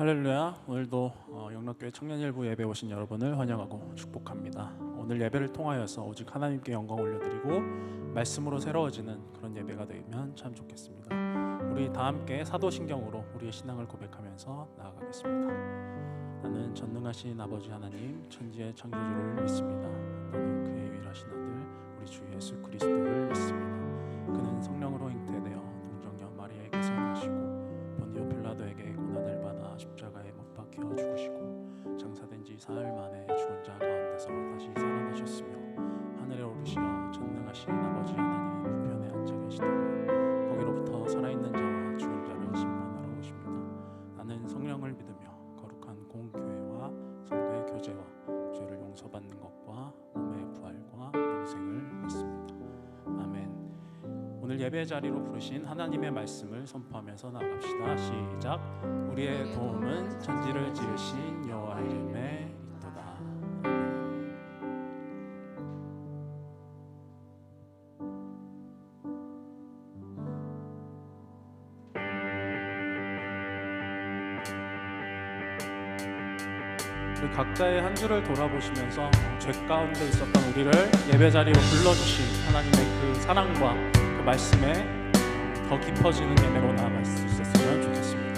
할렐루야. 오늘도 영락교회 청년일부 예배 오신 여러분을 환영하고 축복합니다. 오늘 예배를 통하여서 오직 하나님께 영광 올려드리고 말씀으로 새로워지는 그런 예배가 되면 참 좋겠습니다. 우리 다 함께 사도신경으로 우리의 신앙을 고백하면서 나아가겠습니다. 나는 전능하신 아버지 하나님 천지의 창조주를 믿습니다. 나는 그의 유일하신 아들 우리 주 예수 그리스도를 믿습니다. 그는 성령으로 잉태되어 동정녀 마리아에게 태어나시고 본디오 필라도에게 고난을 받아 십자가에 못 박혀 죽으시고 장사된 지 사흘 만에 죽은 자 가운데서 다시 살아나셨으며 하늘에 오르시어 전능하신 아버지 하나님의 우편에 앉아 계시다가 거기로부터 살아있는 자와 죽은 자를 심판하러 오십니다. 나는 성령을 믿으며 거룩한 공교회와 성도의 교제와 죄를 용서받는 것과 몸의 부활과 영생을 믿습니다. 아멘. 오늘 예배 자리로 부르신 하나님의 말씀을 선포하면서 나아갑시다. 시작. 우리의 도움은 천지를 지으신 여호와 이름에 있도다. 우리 각자의 한 주를 돌아보시면서 죄 가운데 있었던 우리를 예배 자리로 불러주신 하나님의 그 사랑과 그 말씀에 더 깊어지는 예배로 나아갈 수 있었으면 좋겠습니다.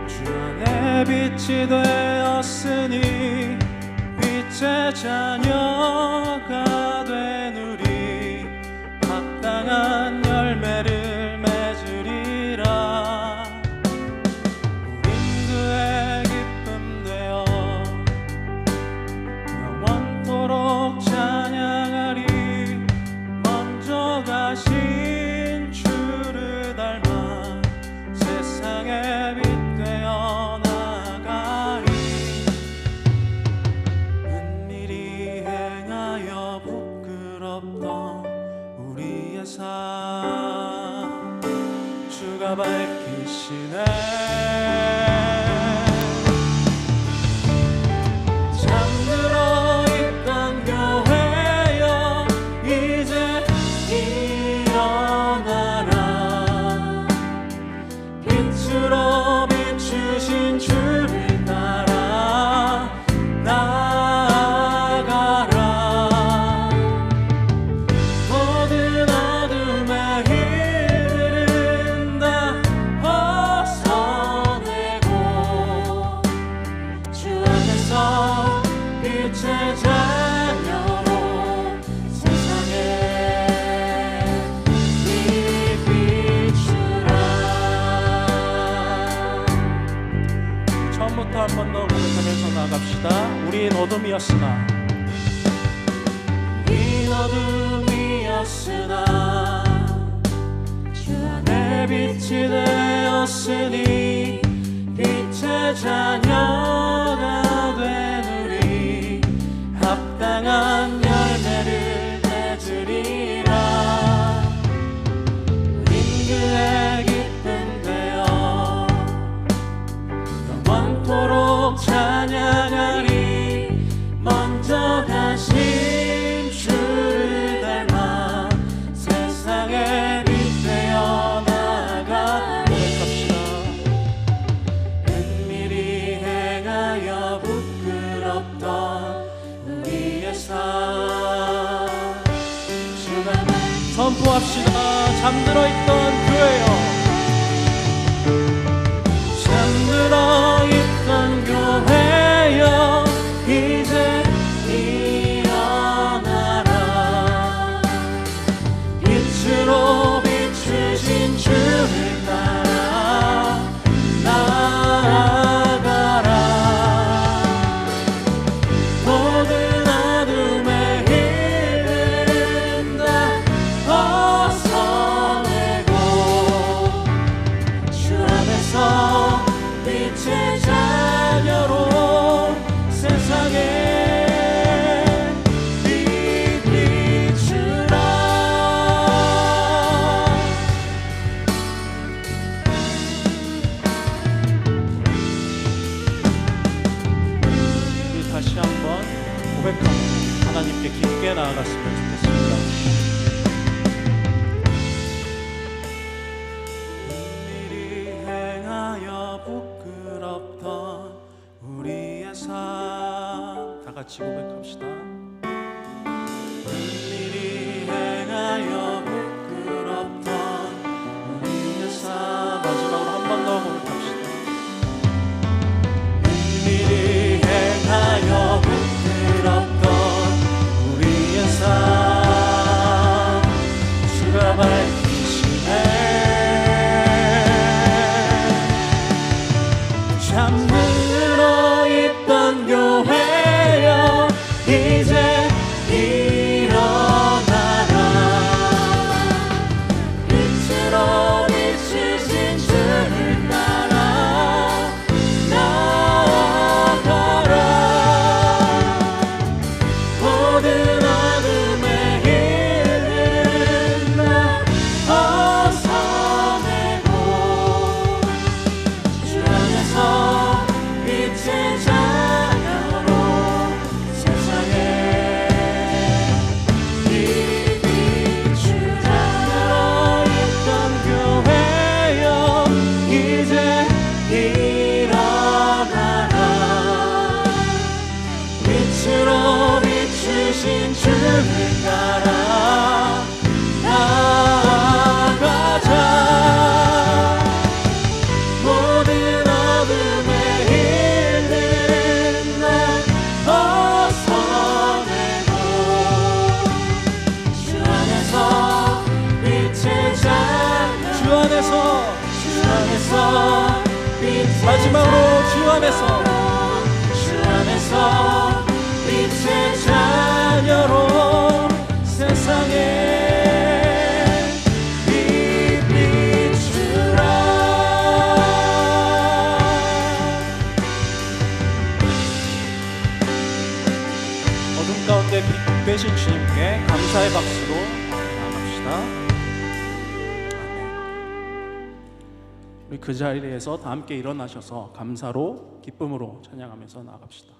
주 안에 빛이 되었으니 빛의 자녀가 된 우리 합당한 열매를 맺으리라. 우린 그의 기쁨 되어 영원토록 찬양하리. 먼저 가신 주를 닮아 세상의 빛 되어 나가리. 은밀히 행하여 부끄럽던 우리의 삶 주가 밝히시네. 잠들어 있던 교회여 이제 일어나라. 빛으로 비추신 주를 따라 나아가라. 모든 어둠의 힘들은 다 벗어내고 주 안에서 빛의 자녀로 세상에 빛 비추라. 처음부터 한 번 더 고백하면서 나아갑시다. 우린 어둠이었으나 우린 어둠이었으나 주 안에 빛이 되었으니 빛의 자녀가 된 우리 합당한 열매를 맺으리라. 우린 그의 기쁨 되어 영원토록 찬양하리. 먼저 가신 주를 닮아 세상의 빛 되어 나가리. 고백합시다. 은밀히 행하여 부끄럽던 우리의 삶 주가 선포합시다. 잠들어 있던 교회여 잠들어 있던 교회여 이제 일어나라. 빛으로 비추신 주를 따라 나아가라. 모든 어둠의 힘들은 다 벗어내고 같이 고백합시다. 은밀히 행하여 부끄럽던 우리의 삶. 마지막으로 한 번 더 고백합시다. 은밀히 행하여 부끄럽던 우리의 삶 주가 밝히시네. 잠들어 있던 교회여 이제 일어나라. 빛으로 비추신 주를 따라 나아가라. 모든 어둠의 일들은 나 벗어내고 주 안에서 빛의 자녀로 세상에 비추자. 들어있던 교회여 이제 일어나라. 빛으로 비추신 주를 따라 나아가자. 모든 어둠의 일들은 날 벗어내고 주 안에서 빛의 자녀. 주 안에서 빛의 마지막으로 주 안에서 빛의 자녀로 세상에 빛 비추라. 어둠 가운데 빛 되신 주님께 감사의 박수로 나아갑시다. 우리 그 자리에서 다 함께 일어나셔서 감사로 기쁨으로 찬양하면서 나아갑시다.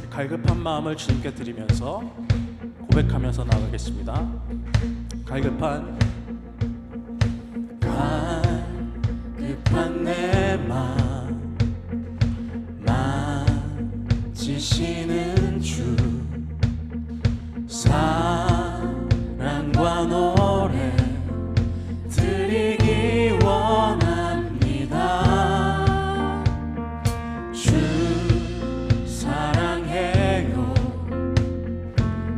갈급한 마음을 주님께 드리면서 고백하면서 나가겠습니다. 갈급한 내 마음 만지시는 주. 사랑과 노래 드리기 원합니다. 주 사랑해요.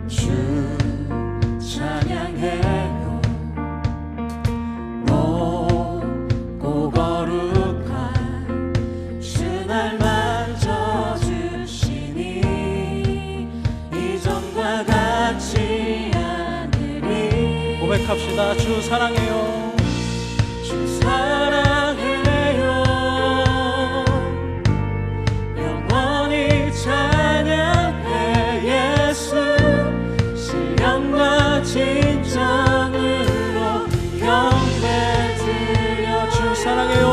주 찬양해요. 높고 거룩한 주 날 만져주시니 이전과 같지 않으리. 고백합시다. 주 사랑해요. 주 사랑해요. 영원히 찬양해 예수. 신령과 진정으로 경배드려. 주 사랑해요.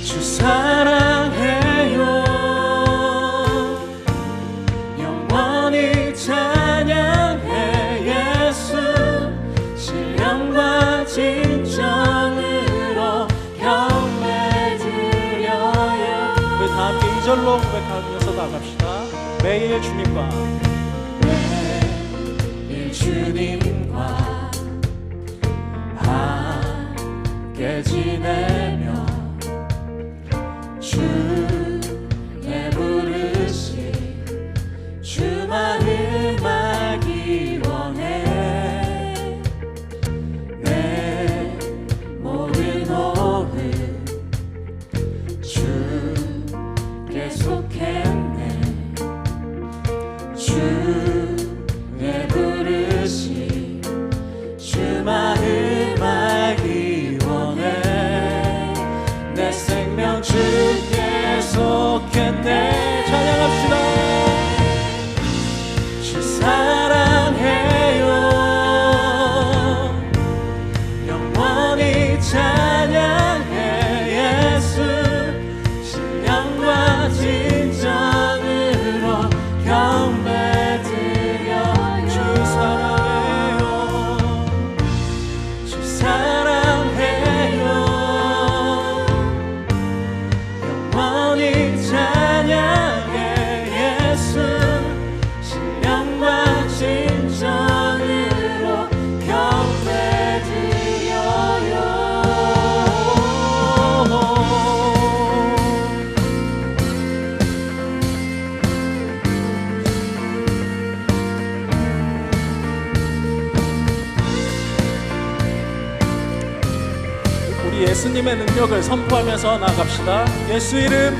주 사랑해요. 영원히 찬양해 예수. 신령과 진정으로 경배드려요. 우리 다 함께 2절로 고백하면서 나갑시다. 매일 주님과 주님과 함께 지내며 주의 부르심 주만을 알기 원해. 내 모든 호흡 주께 속했네. 주의 부르심 이 예수님의 능력을 선포하면서 나아갑시다. 예수 이름,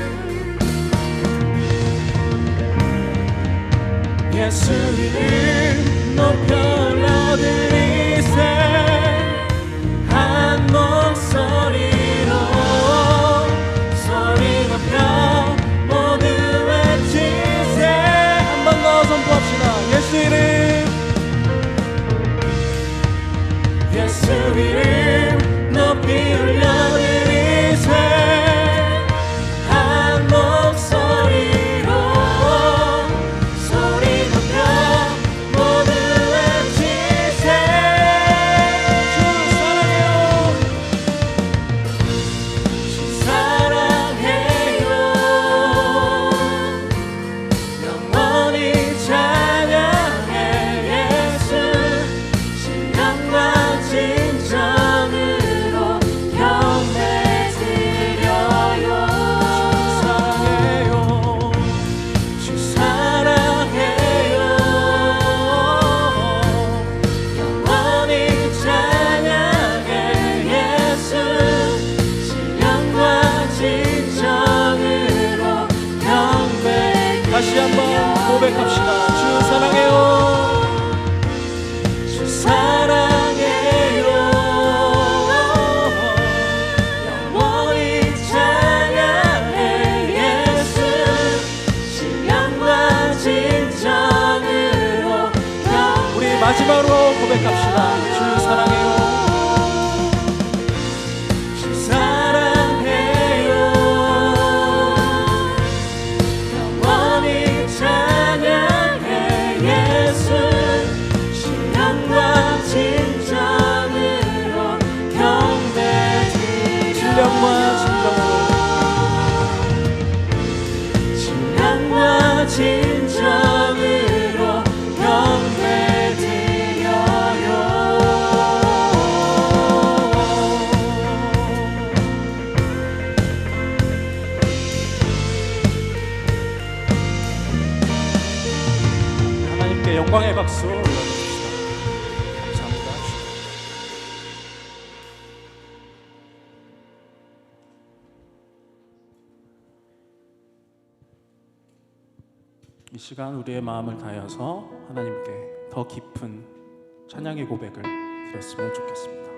예수 이름 높여 올려드리세. 한 목소리로 소리 높여 모두 외치세. 한 번 더 선포합시다. 예수 이름, 예수 이름 높이 올려드리세. 한 목소리로 소리 높여 모두 외치세. 주 사랑해요, 주 사랑해요. 영원히 찬양해 예수. 신령과 진정으로 경배 드려요. 주 사랑해요. 영원히 찬양해 예수. 신령과 진정으로 경배. 다시 한번 고백합시다. 주 사랑해요. 주 사랑해요. 영원히 찬양해 예수. 신령과 진정으로 우리 마지막으로 고백합시다. 주 사랑해요. 주 사랑해요. 영원히 찬양해 예수. 신령과 진정으로 경배드려. 신령과 진정으로 경배드려요. 하나님께 영광의 박수 올려주십시다. 감사합니다. 이 시간 우리의 마음을 다하여서 하나님께 더 깊은 찬양의 고백을 드렸으면 좋겠습니다.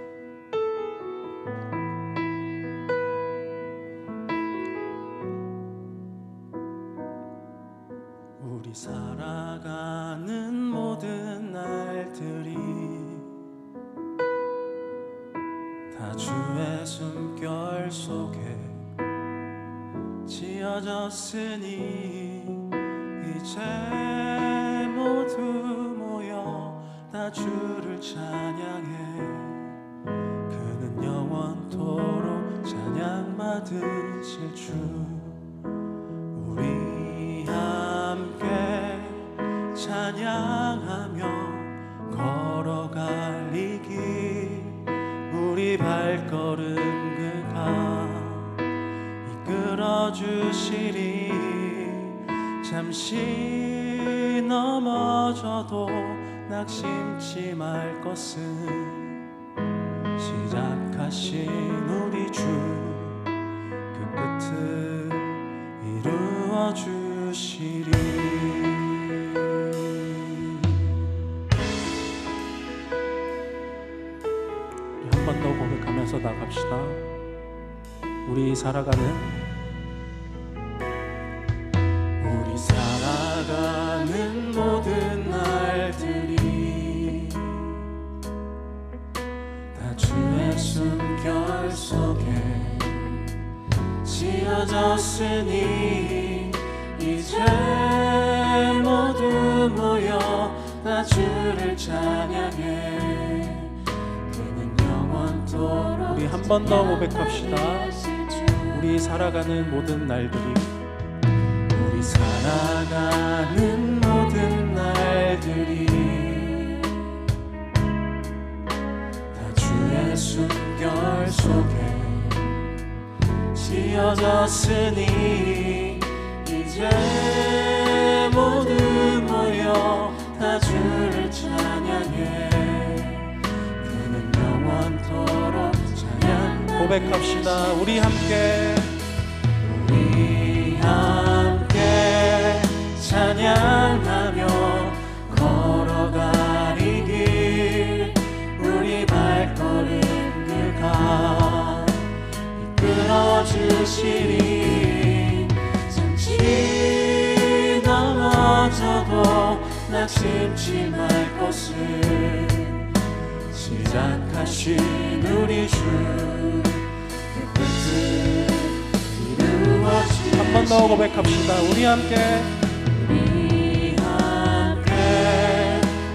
우리 살아가는 모든 날들이 다 주의 숨결 속에 지어졌으니 이제 모두 모여 다 주를 찬양해. 그는 영원토록 찬양받으실 주. 우리 함께 찬양하며 걸어갈 이 길. 우리 발걸음 그가 이끌어주시리. 잠시 넘어져도 낙심치 말 것은 시작하신 우리 주 그 끝을 이루어 주시리. 한 번 더 고백하면서 나갑시다. 우리 살아가는 모든 날들이 다 주의 숨결 속에 지어졌으니 이제 모두 모여 다 주를 찬양해. 그는 영원토록. 우리 한 번 더 고백합시다. 우리 살아가는 모든 날들이 살아가는 모든 날들이 다 주의 숨결 속에 지어졌으니 이제 모두 모여 다 주를 찬양해. 그는 영원토록 찬양. 고백합시다. 우리 함께 찬양하며 걸어가리 길 우리 발걸음 그가 이끌어주시리. 잠시 넘어져도 낙심치 말 것을 시작하신 우리 주 그 끝을 이루어주시리. 한 번 더 고백합시다. 우리 함께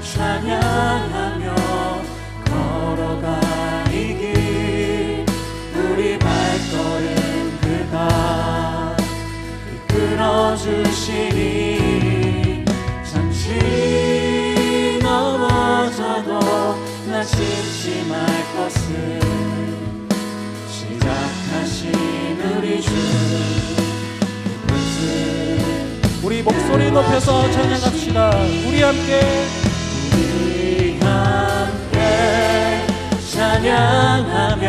찬양하며 걸어가리 길 우리 발걸음 그가 이끌어주시리. 잠시 넘어져도 낙심치 말 것을 시작하신 우리 주 우리 목소리 높여서 찬양합시다. 우리 함께 찬양하며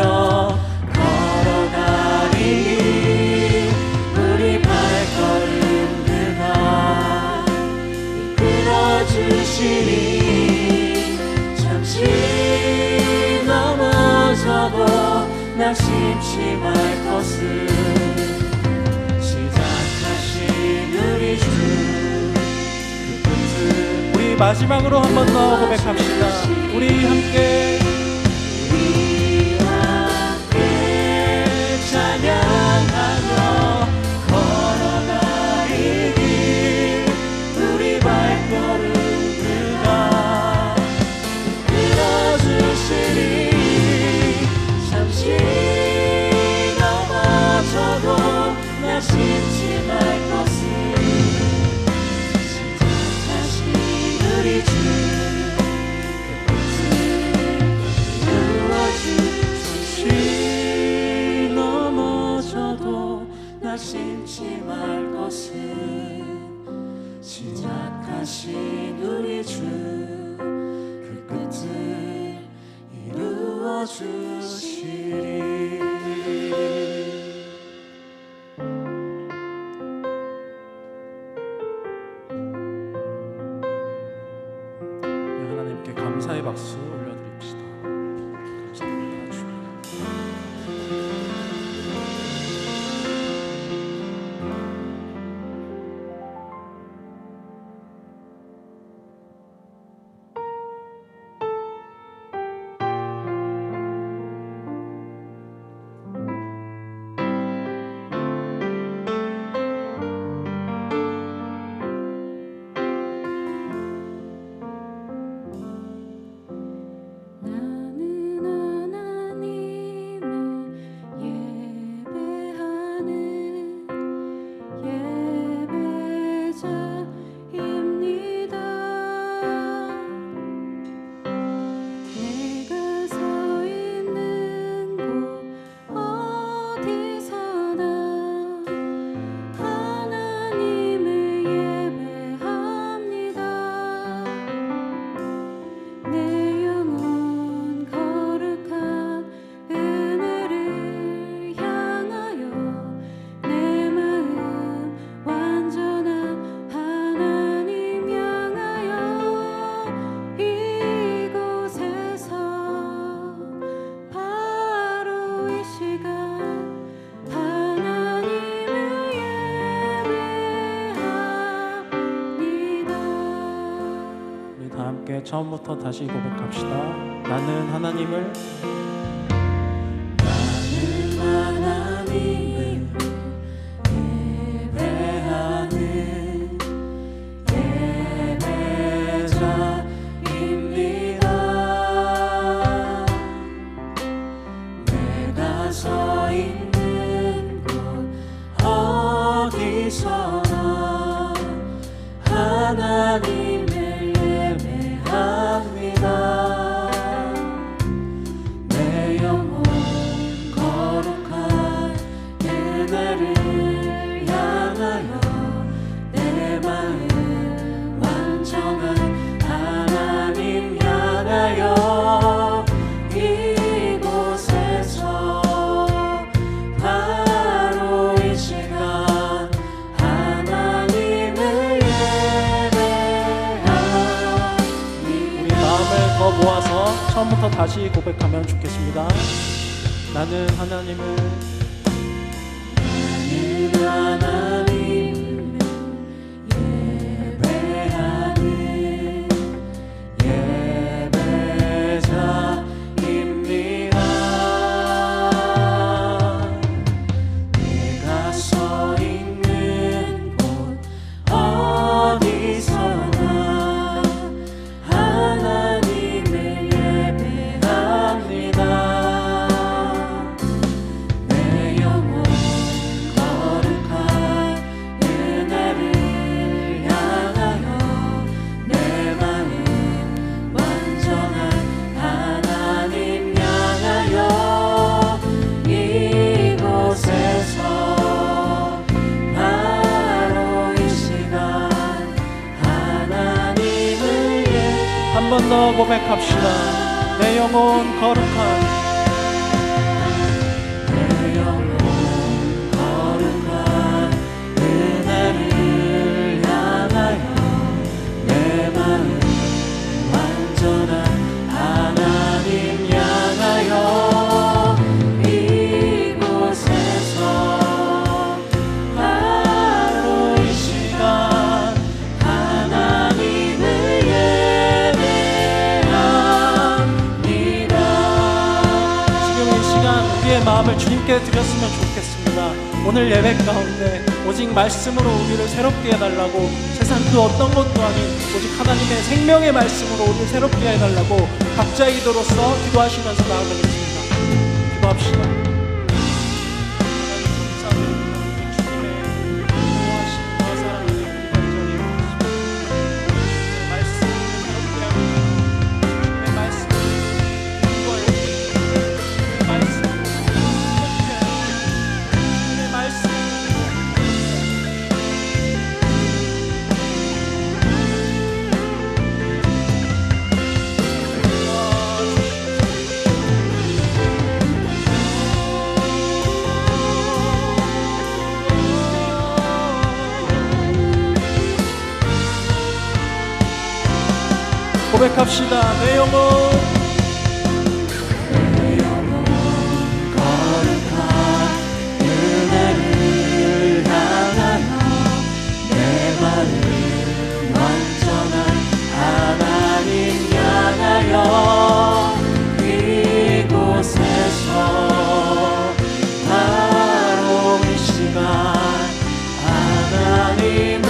걸어가리 우리 발걸음 그가 이끌어주시리. 잠시 넘어져도 낙심치 말 것을 시작하신 우리 주 그 끝을. 우리 마지막으로 한 번 더 고백합시다. 우리 함께 찬양하며 걸어가리 길 우리 발걸음 그가 이끌어주시리. 잠시 넘어져도 낙심치 말 것을 시작하신 우리 주 그 끝을 이루어주시리. 넘어져도 낙심치 말 것을 시작하신 우리 주 그 끝을 이루어주시리. 하나님께 감사의 박수 올려드립시다. 감사합니다 주. 처음부터 다시 고백합시다. 나는 하나님을 예배하는 예배자입니다. 내가 서 있는 곳 어디서나 하나님 내 영혼 거룩한 처음부터 다시 고백하면 좋겠습니다. 나는 하나님을 예배하는 예배자입니다. 내가 서 있는 곳 어디서나 하나님을 예배합니다. 내 영혼 거룩한 은혜를 향하여 내 마음 완전한 하나님 향하여 이곳에서 바로 이 시간 하나님을 한 번 더 고백합시다. 내 영혼 거룩한 은혜를 향하여 내 마음 완전한 하나님 향하여 이곳에서 바로 이 시간 하나님을 예배합니다. 지금 이 시간 우리의 마음을 주님께 드렸으면 좋겠습니다. 오늘 예배 가운데 오직 말씀으로 우리를 새롭게 해달라고, 세상 그 어떤 것도 아닌 오직 하나님의 생명의 말씀으로 우리를 새롭게 해달라고 각자의 기도로서 기도하시면서 나아가겠습니다. 기도합시다. 고백합시다. 내 영혼 거룩한 은혜를 향하여 내 마음 완전한 하나님 향하여 이곳에서 바로 이 시간 하나님을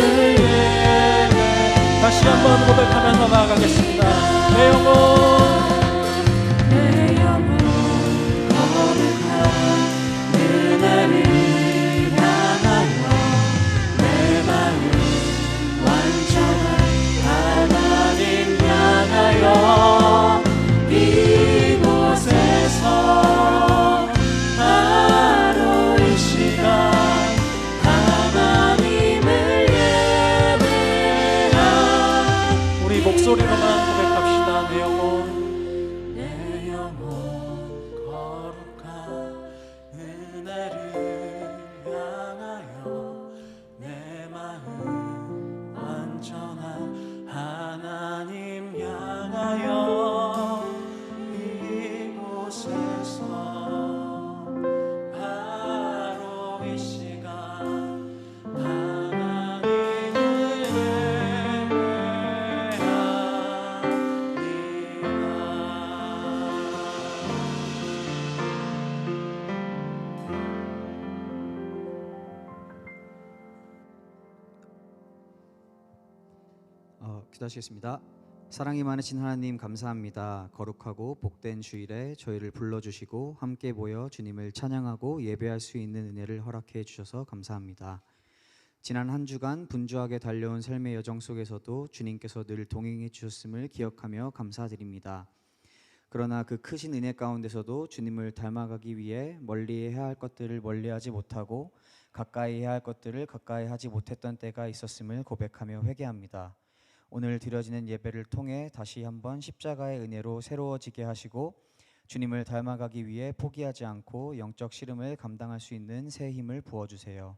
다시 한번 고백하면서 나아가겠습니다. 내 영혼 거룩한 은혜를 향하여 내 마음 완전한 하나님 향하여 이곳에서 바로 이 시간 목소리로만 고백합시다. 내 영혼 거룩한 은혜를 향하여 내 마음 완전한 하나님 향하여 이곳에서 바로 이 시간 기도하시겠습니다. 사랑이 많으신 하나님 감사합니다. 거룩하고 복된 주일에 저희를 불러주시고 함께 모여 주님을 찬양하고 예배할 수 있는 은혜를 허락해 주셔서 감사합니다. 지난 한 주간 분주하게 달려온 삶의 여정 속에서도 주님께서 늘 동행해 주셨음을 기억하며 감사드립니다. 그러나 그 크신 은혜 가운데서도 주님을 닮아가기 위해 멀리해야 할 것들을 멀리하지 못하고 가까이 해야 할 것들을 가까이 하지 못했던 때가 있었음을 고백하며 회개합니다. 오늘 드려지는 예배를 통해 다시 한번 십자가의 은혜로 새로워지게 하시고 주님을 닮아가기 위해 포기하지 않고 영적 씨름을 감당할 수 있는 새 힘을 부어주세요.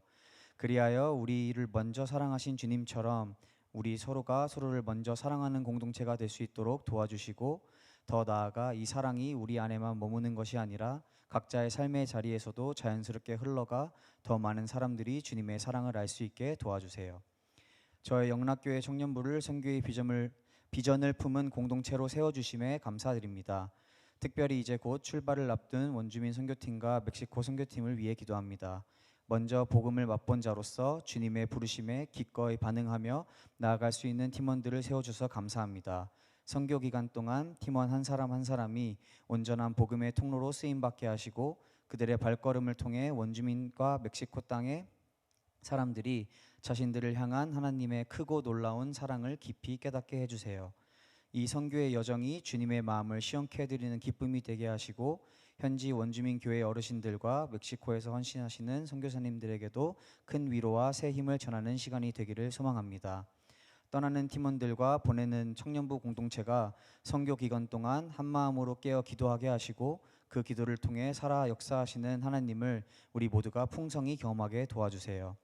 그리하여 우리를 먼저 사랑하신 주님처럼 우리 서로가 서로를 먼저 사랑하는 공동체가 될 수 있도록 도와주시고 더 나아가 이 사랑이 우리 안에만 머무는 것이 아니라 각자의 삶의 자리에서도 자연스럽게 흘러가 더 많은 사람들이 주님의 사랑을 알 수 있게 도와주세요. 저의 영락교회 청년부를 선교의 비전을 품은 공동체로 세워주심에 감사드립니다. 특별히 이제 곧 출발을 앞둔 원주민 선교팀과 멕시코 선교팀을 위해 기도합니다. 먼저 복음을 맛본 자로서 주님의 부르심에 기꺼이 반응하며 나아갈 수 있는 팀원들을 세워주셔서 감사합니다. 선교 기간 동안 팀원 한 사람 한 사람이 온전한 복음의 통로로 쓰임받게 하시고 그들의 발걸음을 통해 원주민과 멕시코 땅의 사람들이 자신들을 향한 하나님의 크고 놀라운 사랑을 깊이 깨닫게 해주세요. 이 선교의 여정이 주님의 마음을 시원케 해드리는 기쁨이 되게 하시고 현지 원주민 교회 어르신들과 멕시코에서 헌신하시는 선교사님들에게도 큰 위로와 새 힘을 전하는 시간이 되기를 소망합니다. 떠나는 팀원들과 보내는 청년부 공동체가 선교 기간 동안 한 마음으로 깨어 기도하게 하시고 그 기도를 통해 살아 역사하시는 하나님을 우리 모두가 풍성히 경험하게 도와주세요.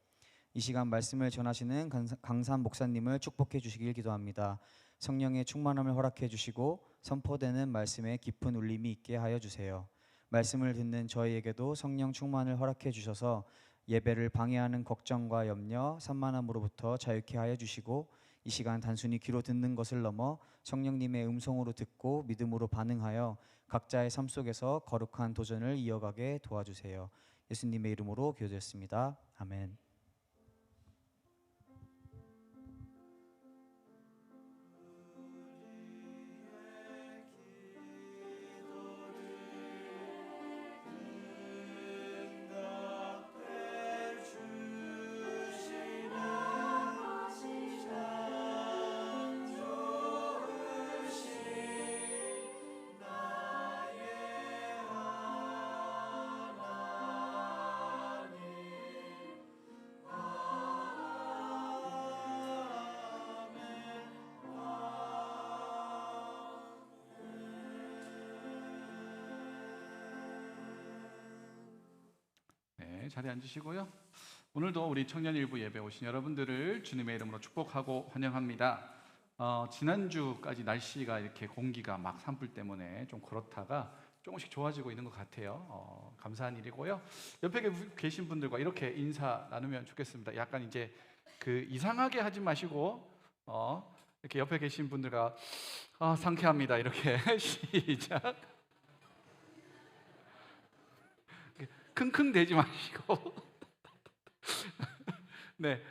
이 시간 말씀을 전하시는 강산 목사님을 축복해 주시길 기도합니다. 성령의 충만함을 허락해 주시고 선포되는 말씀에 깊은 울림이 있게 하여 주세요. 말씀을 듣는 저희에게도 성령 충만을 허락해 주셔서 예배를 방해하는 걱정과 염려, 산만함으로부터 자유케 하여 주시고 이 시간 단순히 귀로 듣는 것을 넘어 성령님의 음성으로 듣고 믿음으로 반응하여 각자의 삶 속에서 거룩한 도전을 이어가게 도와주세요. 예수님의 이름으로 기도드렸습니다. 아멘. 네, 자리에 앉으시고요. 오늘도 우리 청년일부 예배 오신 여러분들을 주님의 이름으로 축복하고 환영합니다. 지난주까지 날씨가 이렇게 공기가 막 산불 때문에 좀 그렇다가 조금씩 좋아지고 있는 것 같아요. 감사한 일이고요. 옆에 계신 분들과 이렇게 인사 나누면 좋겠습니다. 약간 이제 그 이상하게 하지 마시고 이렇게 옆에 계신 분들과 상쾌합니다. 이렇게 시작. 킁킁대지 마시고. 네,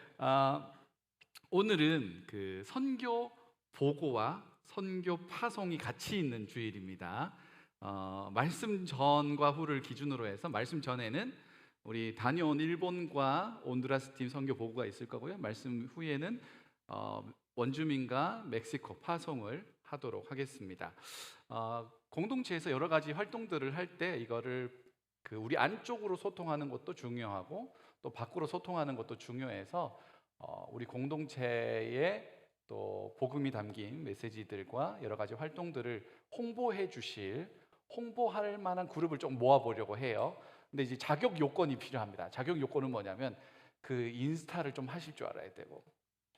오늘은 그 선교 보고와 선교 파송이 같이 있는 주일입니다. 말씀 전과 후를 기준으로 해서 말씀 전에는 우리 다녀온 일본과 온두라스 팀 선교 보고가 있을 거고요. 말씀 후에는 원주민과 멕시코 파송을 하도록 하겠습니다. 공동체에서 여러 가지 활동들을 할 때 이거를 우리 안쪽으로 소통하는 것도 중요하고 또 밖으로 소통하는 것도 중요해서 우리 공동체에 또 복음이 담긴 메시지들과 여러 가지 활동들을 홍보할 만한 그룹을 좀 모아보려고 해요. 근데 이제 자격 요건이 필요합니다. 자격 요건은 뭐냐면 그 인스타를 좀 하실 줄 알아야 되고,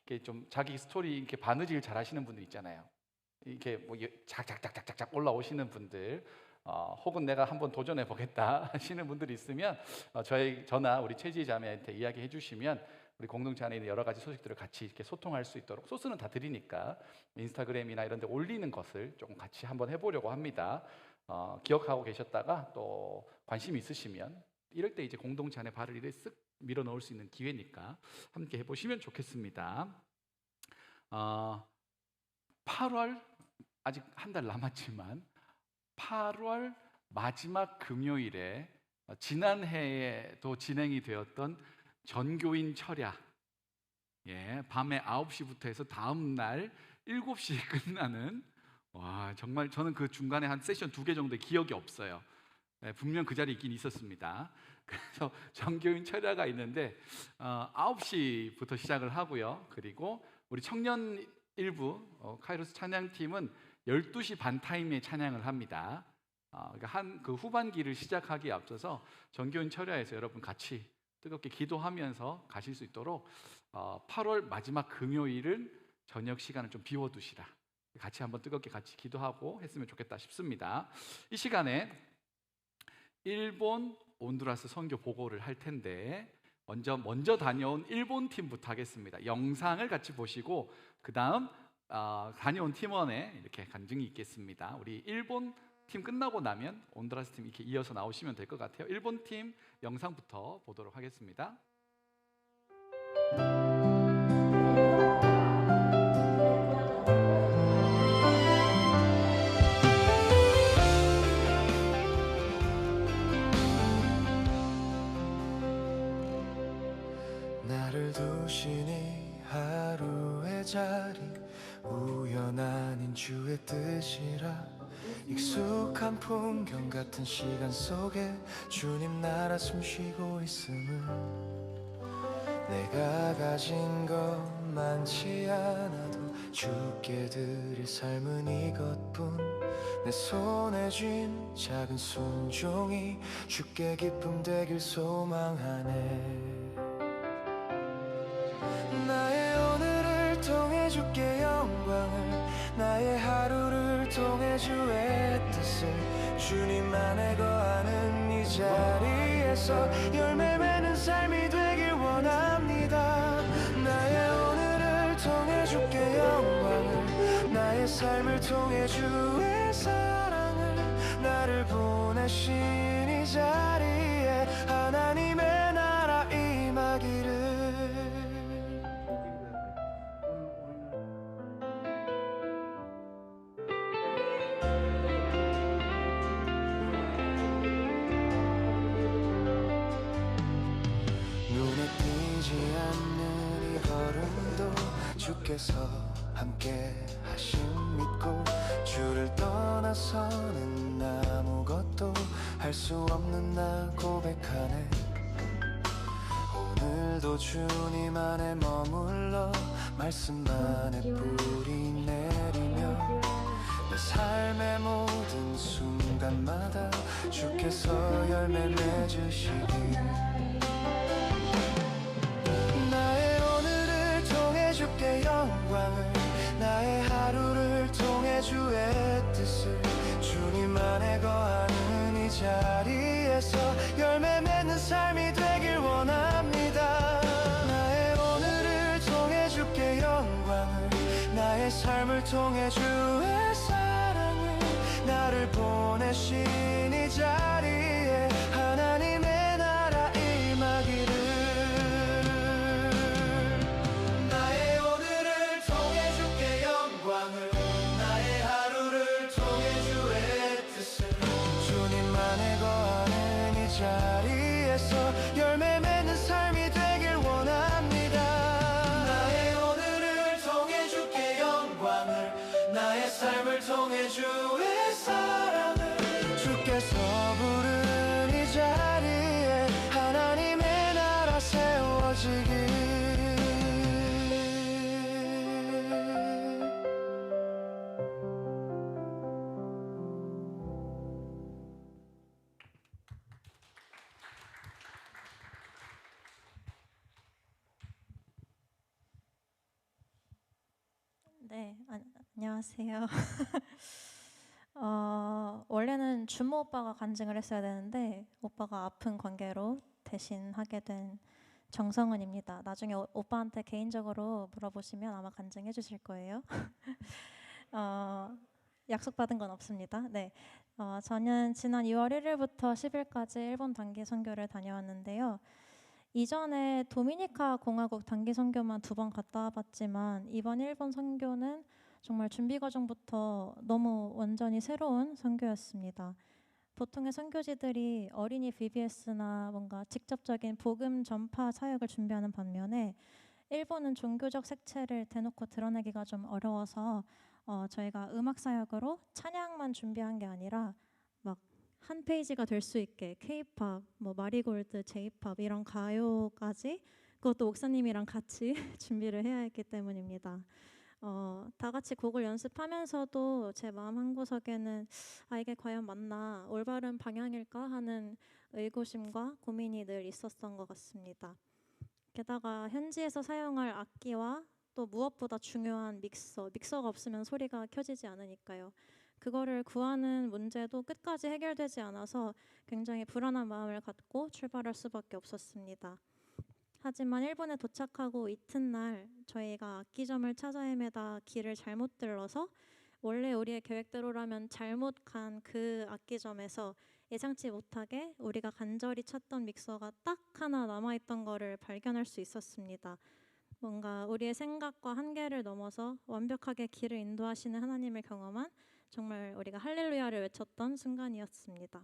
이렇게 좀 자기 스토리 이렇게 바느질 잘 하시는 분들 있잖아요. 이렇게 뭐 작작작작작 올라오시는 분들, 혹은 내가 한번 도전해 보겠다 하시는 분들이 있으면 저나 우리 최지희 자매한테 이야기해 주시면 우리 공동체 안에 있는 여러 가지 소식들을 같이 이렇게 소통할 수 있도록, 소스는 다 드리니까 인스타그램이나 이런 데 올리는 것을 조금 같이 한번 해보려고 합니다. 기억하고 계셨다가 또 관심 있으시면 이럴 때 이제 공동체 안에 발을 이렇게 쓱 밀어 넣을 수 있는 기회니까 함께 해보시면 좋겠습니다. 8월 아직 한 달 남았지만 8월 마지막 금요일에 지난해에도 진행이 되었던 전교인 철야, 밤에 9시부터 해서 다음 날 7시에 끝나는, 정말 저는 그 중간에 한 세션 2개 정도의 기억이 없어요. 분명 그 자리에 있긴 있었습니다. 그래서 전교인 철야가 있는데 9시부터 시작을 하고요. 그리고 우리 청년 일부 카이로스 찬양팀은 12시 반 타임에 찬양을 합니다. 그러니까 그 후반기를 시작하기에 앞서서 전교인 철야에서 여러분 같이 뜨겁게 기도하면서 가실 수 있도록 8월 마지막 금요일은 저녁 시간을 좀 비워두시라, 같이 한번 뜨겁게 같이 기도하고 했으면 좋겠다 싶습니다. 이 시간에 일본 온두라스 선교 보고를 할 텐데 먼저 다녀온 일본 팀부터 하겠습니다. 영상을 같이 보시고 그 다음 다녀온 팀원의 이렇게 간증이 있겠습니다. 우리 일본 팀 끝나고 나면 온두라스 팀 이렇게 이어서 나오시면 될 것 같아요. 일본 팀 영상부터 보도록 하겠습니다. 나를 두시니 하루의 자리 우연한 인주의 뜻이라 익숙한 풍경 같은 시간 속에 주님 나라 숨쉬고 있음을 내가 가진 것 많지 않아도 주께 드릴 삶은 이것뿐 내 손에 쥔 작은 순종이 주께 기쁨 되길 소망하네 나의 오늘을 통해 주께 영광을 나의 하루를 통해 주의 뜻을 주님만에 거하는 이 자리에서 열매 맺는 삶이 되길 원합니다 나의 오늘을 통해 주께 영광을 나의 삶을 통해 주의 사랑을 나를 보내신 이 자리에 하나님의 나라 임하기를 눈에 띄지 않는 이 걸음도 주께서 함께 하심 믿고 주를 떠나서는 아무것도 할 수 없는 나 고백하네 오늘도 주님 안에 머물러 말씀 안에 뿌리 내리며 내 삶의 모든 순간마다 주께서 열매 맺으시길 나의 오늘을 통해 주께 영광을 나의 하루를 통해 주의 뜻을 주님 안에 거하는 이 자리에서 열매 맺는 삶이 되길 원합니다 나의 오늘을 통해 주께 영광을 나의 삶을 통해 주의 사랑을 나를 보내신 이 자리에 하나님의 나라 임하기를 나의 오늘을 통해 주께 영광을 나의 하루를 통해 주의 뜻을 주님 안에 거하는 이 자리에서 열매 맺는 삶이 되길 원합니다 나의 오늘을 통해 주께 영광을 나의 삶을 통해 주의 사랑을 주께서 부른 이 자리에 하나님의 나라 세워지길 네, 안녕하세요. 원래는 준모 오빠가 간증을 했어야 되는데 오빠가 아픈 관계로 대신 하게 된 정성은입니다. 나중에 오빠한테 개인적으로 물어보시면 아마 간증해 주실 거예요. 약속받은 건 없습니다. 네, 저는 지난 2월 1일부터 10일까지 일본 단기 선교를 다녀왔는데요. 이전에 도미니카 공화국 단기 선교만 2번 갔다 와봤지만 이번 일본 선교는 정말 준비 과정부터 너무 완전히 새로운 선교였습니다. 보통의 선교지들이 어린이 VBS나 뭔가 직접적인 복음 전파 사역을 준비하는 반면에 일본은 종교적 색채를 대놓고 드러내기가 좀 어려워서 저희가 음악 사역으로 찬양만 준비한 게 아니라 막 한 페이지가 될 수 있게 K-팝, 뭐 마리골드, J-팝 이런 가요까지 그것도 목사님이랑 같이 준비를 해야 했기 때문입니다. 다 같이 곡을 연습하면서도 제 마음 한구석에는 이게 과연 맞나, 올바른 방향일까 하는 의구심과 고민이 늘 있었던 것 같습니다. 게다가 현지에서 사용할 악기와 또 무엇보다 중요한 믹서가 없으면 소리가 켜지지 않으니까요. 그거를 구하는 문제도 끝까지 해결되지 않아서 굉장히 불안한 마음을 갖고 출발할 수밖에 없었습니다. 하지만 일본에 도착하고 이튿날 저희가 악기점을 찾아 헤매다 길을 잘못 들러서 원래 우리의 계획대로라면 잘못 간 그 악기점에서 예상치 못하게 우리가 간절히 찾던 믹서가 딱 하나 남아있던 거를 발견할 수 있었습니다. 뭔가 우리의 생각과 한계를 넘어서 완벽하게 길을 인도하시는 하나님을 경험한 정말 우리가 할렐루야를 외쳤던 순간이었습니다.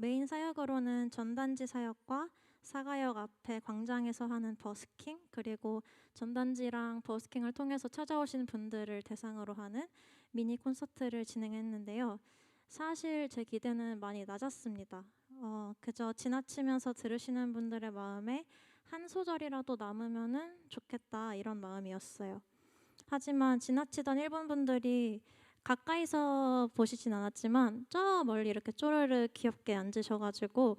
메인 사역으로는 전단지 사역과 사가역 앞에 광장에서 하는 버스킹, 그리고 전단지랑 버스킹을 통해서 찾아오신 분들을 대상으로 하는 미니 콘서트를 진행했는데요. 사실 제 기대는 많이 낮았습니다. 그저 지나치면서 들으시는 분들의 마음에 한 소절이라도 남으면은 좋겠다, 이런 마음이었어요. 하지만 지나치던 일본 분들이 가까이서 보시진 않았지만 저 멀리 이렇게 쪼르르 귀엽게 앉으셔가지고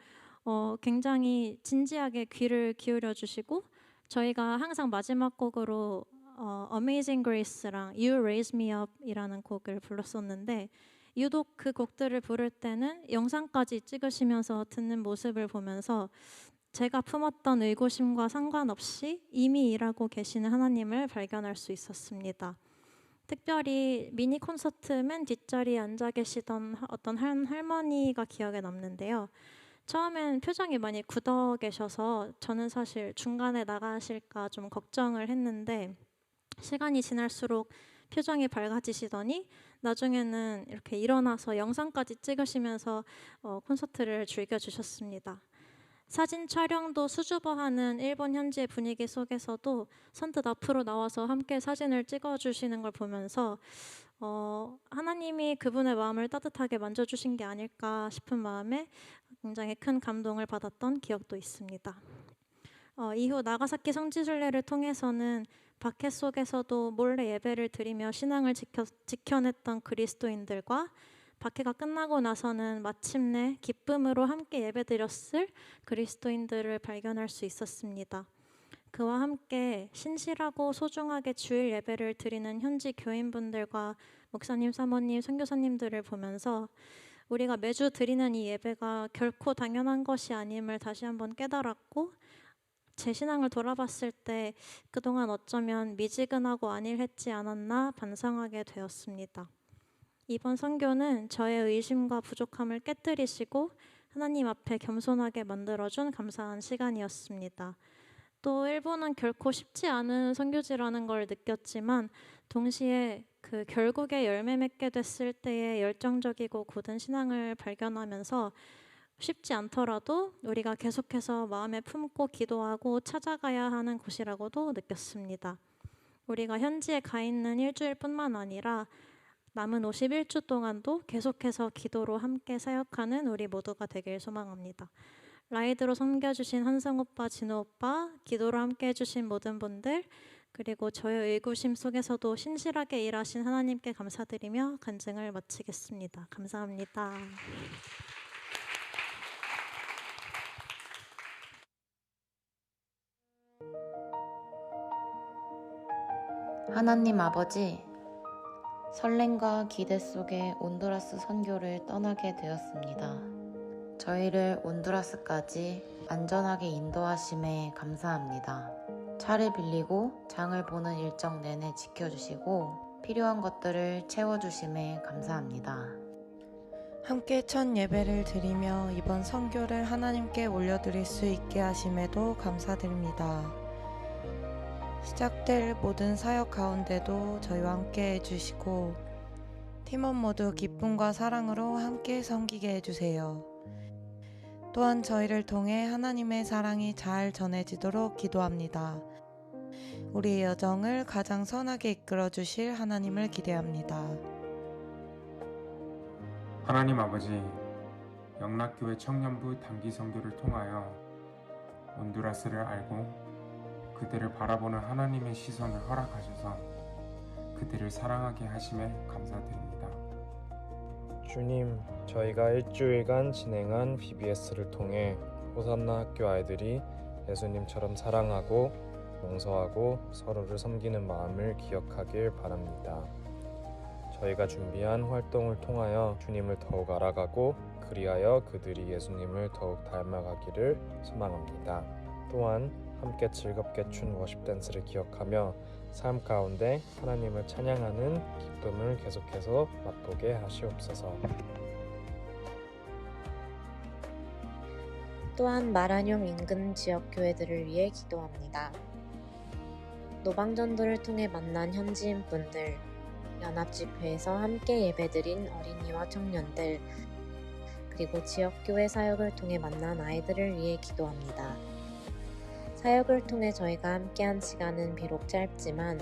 굉장히 진지하게 귀를 기울여 주시고, 저희가 항상 마지막 곡으로 Amazing Grace랑 You Raise Me Up 이라는 곡을 불렀었는데, 유독 그 곡들을 부를 때는 영상까지 찍으시면서 듣는 모습을 보면서 제가 품었던 의구심과 상관없이 이미 일하고 계시는 하나님을 발견할 수 있었습니다. 특별히 미니 콘서트 맨 뒷자리에 앉아 계시던 어떤 한 할머니가 기억에 남는데요. 처음엔 표정이 많이 굳어 계셔서 저는 사실 중간에 나가실까 좀 걱정을 했는데, 시간이 지날수록 표정이 밝아지시더니 나중에는 이렇게 일어나서 영상까지 찍으시면서 콘서트를 즐겨주셨습니다. 사진 촬영도 수줍어하는 일본 현지의 분위기 속에서도 선뜻 앞으로 나와서 함께 사진을 찍어주시는 걸 보면서 하나님이 그분의 마음을 따뜻하게 만져주신 게 아닐까 싶은 마음에 굉장히 큰 감동을 받았던 기억도 있습니다. 이후 나가사키 성지순례를 통해서는 박해 속에서도 몰래 예배를 드리며 신앙을 지켜냈던 그리스도인들과 박해가 끝나고 나서는 마침내 기쁨으로 함께 예배드렸을 그리스도인들을 발견할 수 있었습니다. 그와 함께 신실하고 소중하게 주일 예배를 드리는 현지 교인분들과 목사님, 사모님, 선교사님들을 보면서 우리가 매주 드리는 이 예배가 결코 당연한 것이 아님을 다시 한번 깨달았고, 제 신앙을 돌아봤을 때 그동안 어쩌면 미지근하고 안일했지 않았나 반성하게 되었습니다. 이번 선교는 저의 의심과 부족함을 깨뜨리시고 하나님 앞에 겸손하게 만들어준 감사한 시간이었습니다. 또 일본은 결코 쉽지 않은 선교지라는 걸 느꼈지만, 동시에 그 결국에 열매 맺게 됐을 때의 열정적이고 굳은 신앙을 발견하면서 쉽지 않더라도 우리가 계속해서 마음에 품고 기도하고 찾아가야 하는 곳이라고도 느꼈습니다. 우리가 현지에 가 있는 일주일뿐만 아니라 남은 51주 동안도 계속해서 기도로 함께 사역하는 우리 모두가 되길 소망합니다. 라이드로 섬겨주신 한성 오빠, 진호 오빠, 기도로 함께 해주신 모든 분들, 그리고 저의 의구심 속에서도 신실하게 일하신 하나님께 감사드리며 간증을 마치겠습니다. 감사합니다. 하나님 아버지, 설렘과 기대 속에 온두라스 선교를 떠나게 되었습니다. 저희를 온두라스까지 안전하게 인도하심에 감사합니다. 차를 빌리고 장을 보는 일정 내내 지켜주시고 필요한 것들을 채워주심에 감사합니다. 함께 첫 예배를 드리며 이번 선교를 하나님께 올려드릴 수 있게 하심에도 감사드립니다. 시작될 모든 사역 가운데도 저희와 함께 해주시고 팀원 모두 기쁨과 사랑으로 함께 섬기게 해주세요. 또한 저희를 통해 하나님의 사랑이 잘 전해지도록 기도합니다. 우리의 여정을 가장 선하게 이끌어 주실 하나님을 기대합니다. 하나님 아버지, 영락교회 청년부 단기 선교를 통하여 온두라스를 알고 그들을 바라보는 하나님의 시선을 허락하셔서 그들을 사랑하게 하심에 감사드립니다. 주님, 저희가 일주일간 진행한 BBS를 통해 호산나 학교 아이들이 예수님처럼 사랑하고 용서하고 서로를 섬기는 마음을 기억하길 바랍니다. 저희가 준비한 활동을 통하여 주님을 더욱 알아가고 그리하여 그들이 예수님을 더욱 닮아가기를 소망합니다. 또한 함께 즐겁게 춘 워십 댄스를 기억하며 삶 가운데 하나님을 찬양하는 기쁨을 계속해서 맛보게 하시옵소서. 또한 마란용 인근 지역 교회들을 위해 기도합니다. 노방전도를 통해 만난 현지인 분들, 연합집회에서 함께 예배드린 어린이와 청년들, 그리고 지역교회 사역을 통해 만난 아이들을 위해 기도합니다. 사역을 통해 저희가 함께한 시간은 비록 짧지만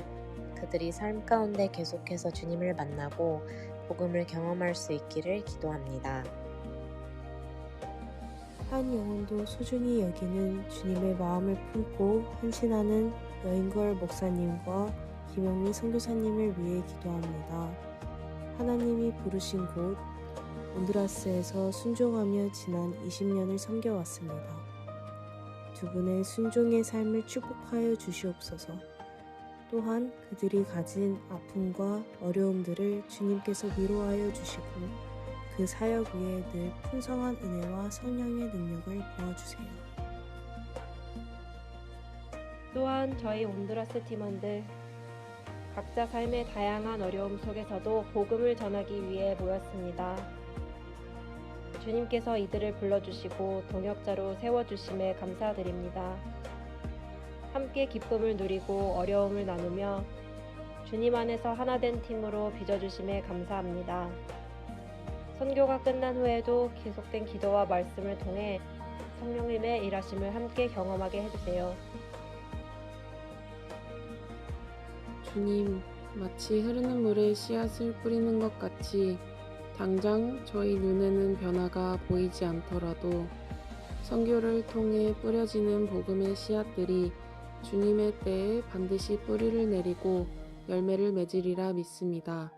그들이 삶 가운데 계속해서 주님을 만나고 복음을 경험할 수 있기를 기도합니다. 한 영혼도 소중히 여기는 주님의 마음을 품고 헌신하는 여인걸 목사님과 김영미 선교사님을 위해 기도합니다. 하나님이 부르신 곳 온두라스에서 순종하며 지난 20년을 섬겨왔습니다. 두 분의 순종의 삶을 축복하여 주시옵소서. 또한 그들이 가진 아픔과 어려움들을 주님께서 위로하여 주시고 그 사역 위에 늘 풍성한 은혜와 성령의 능력을 부어주세요. 또한 저희 온두라스 팀원들 각자 삶의 다양한 어려움 속에서도 복음을 전하기 위해 모였습니다. 주님께서 이들을 불러주시고 동역자로 세워주심에 감사드립니다. 함께 기쁨을 누리고 어려움을 나누며 주님 안에서 하나된 팀으로 빚어주심에 감사합니다. 선교가 끝난 후에도 계속된 기도와 말씀을 통해 성령님의 일하심을 함께 경험하게 해주세요. 주님, 마치 흐르는 물에 씨앗을 뿌리는 것 같이 당장 저희 눈에는 변화가 보이지 않더라도 선교를 통해 뿌려지는 복음의 씨앗들이 주님의 때에 반드시 뿌리를 내리고 열매를 맺으리라 믿습니다.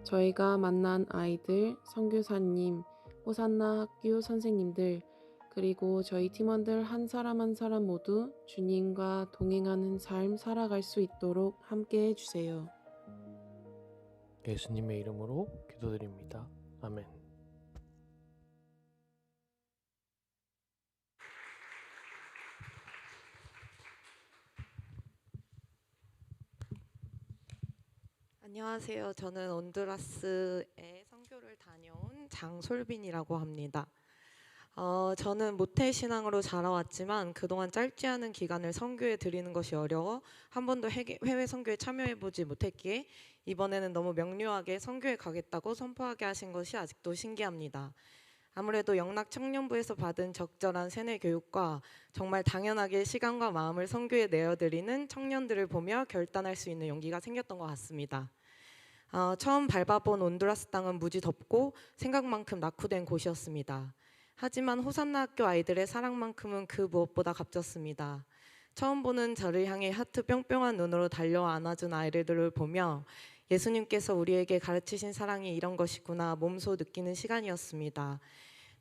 저희가 만난 아이들, 선교사님, 호산나 학교 선생님들, 그리고 저희 팀원들 한 사람 한 사람 모두 주님과 동행하는 삶 살아갈 수 있도록 함께 해주세요. 예수님의 이름으로 기도드립니다. 아멘. 안녕하세요. 저는 온두라스에 선교를 다녀온 장솔빈이라고 합니다. 저는 모태신앙으로 자라왔지만 그동안 짧지 않은 기간을 선교에 드리는 것이 어려워 한 번도 해외 선교에 참여해보지 못했기에 이번에는 너무 명료하게 선교에 가겠다고 선포하게 하신 것이 아직도 신기합니다. 아무래도 영락 청년부에서 받은 적절한 세뇌 교육과 정말 당연하게 시간과 마음을 선교에 내어드리는 청년들을 보며 결단할 수 있는 용기가 생겼던 것 같습니다. 처음 밟아본 온두라스 땅은 무지 덥고 생각만큼 낙후된 곳이었습니다. 하지만 호산나 학교 아이들의 사랑만큼은 그 무엇보다 값졌습니다. 처음 보는 저를 향해 하트 뿅뿅한 눈으로 달려와 안아준 아이들을 보며 예수님께서 우리에게 가르치신 사랑이 이런 것이구나 몸소 느끼는 시간이었습니다.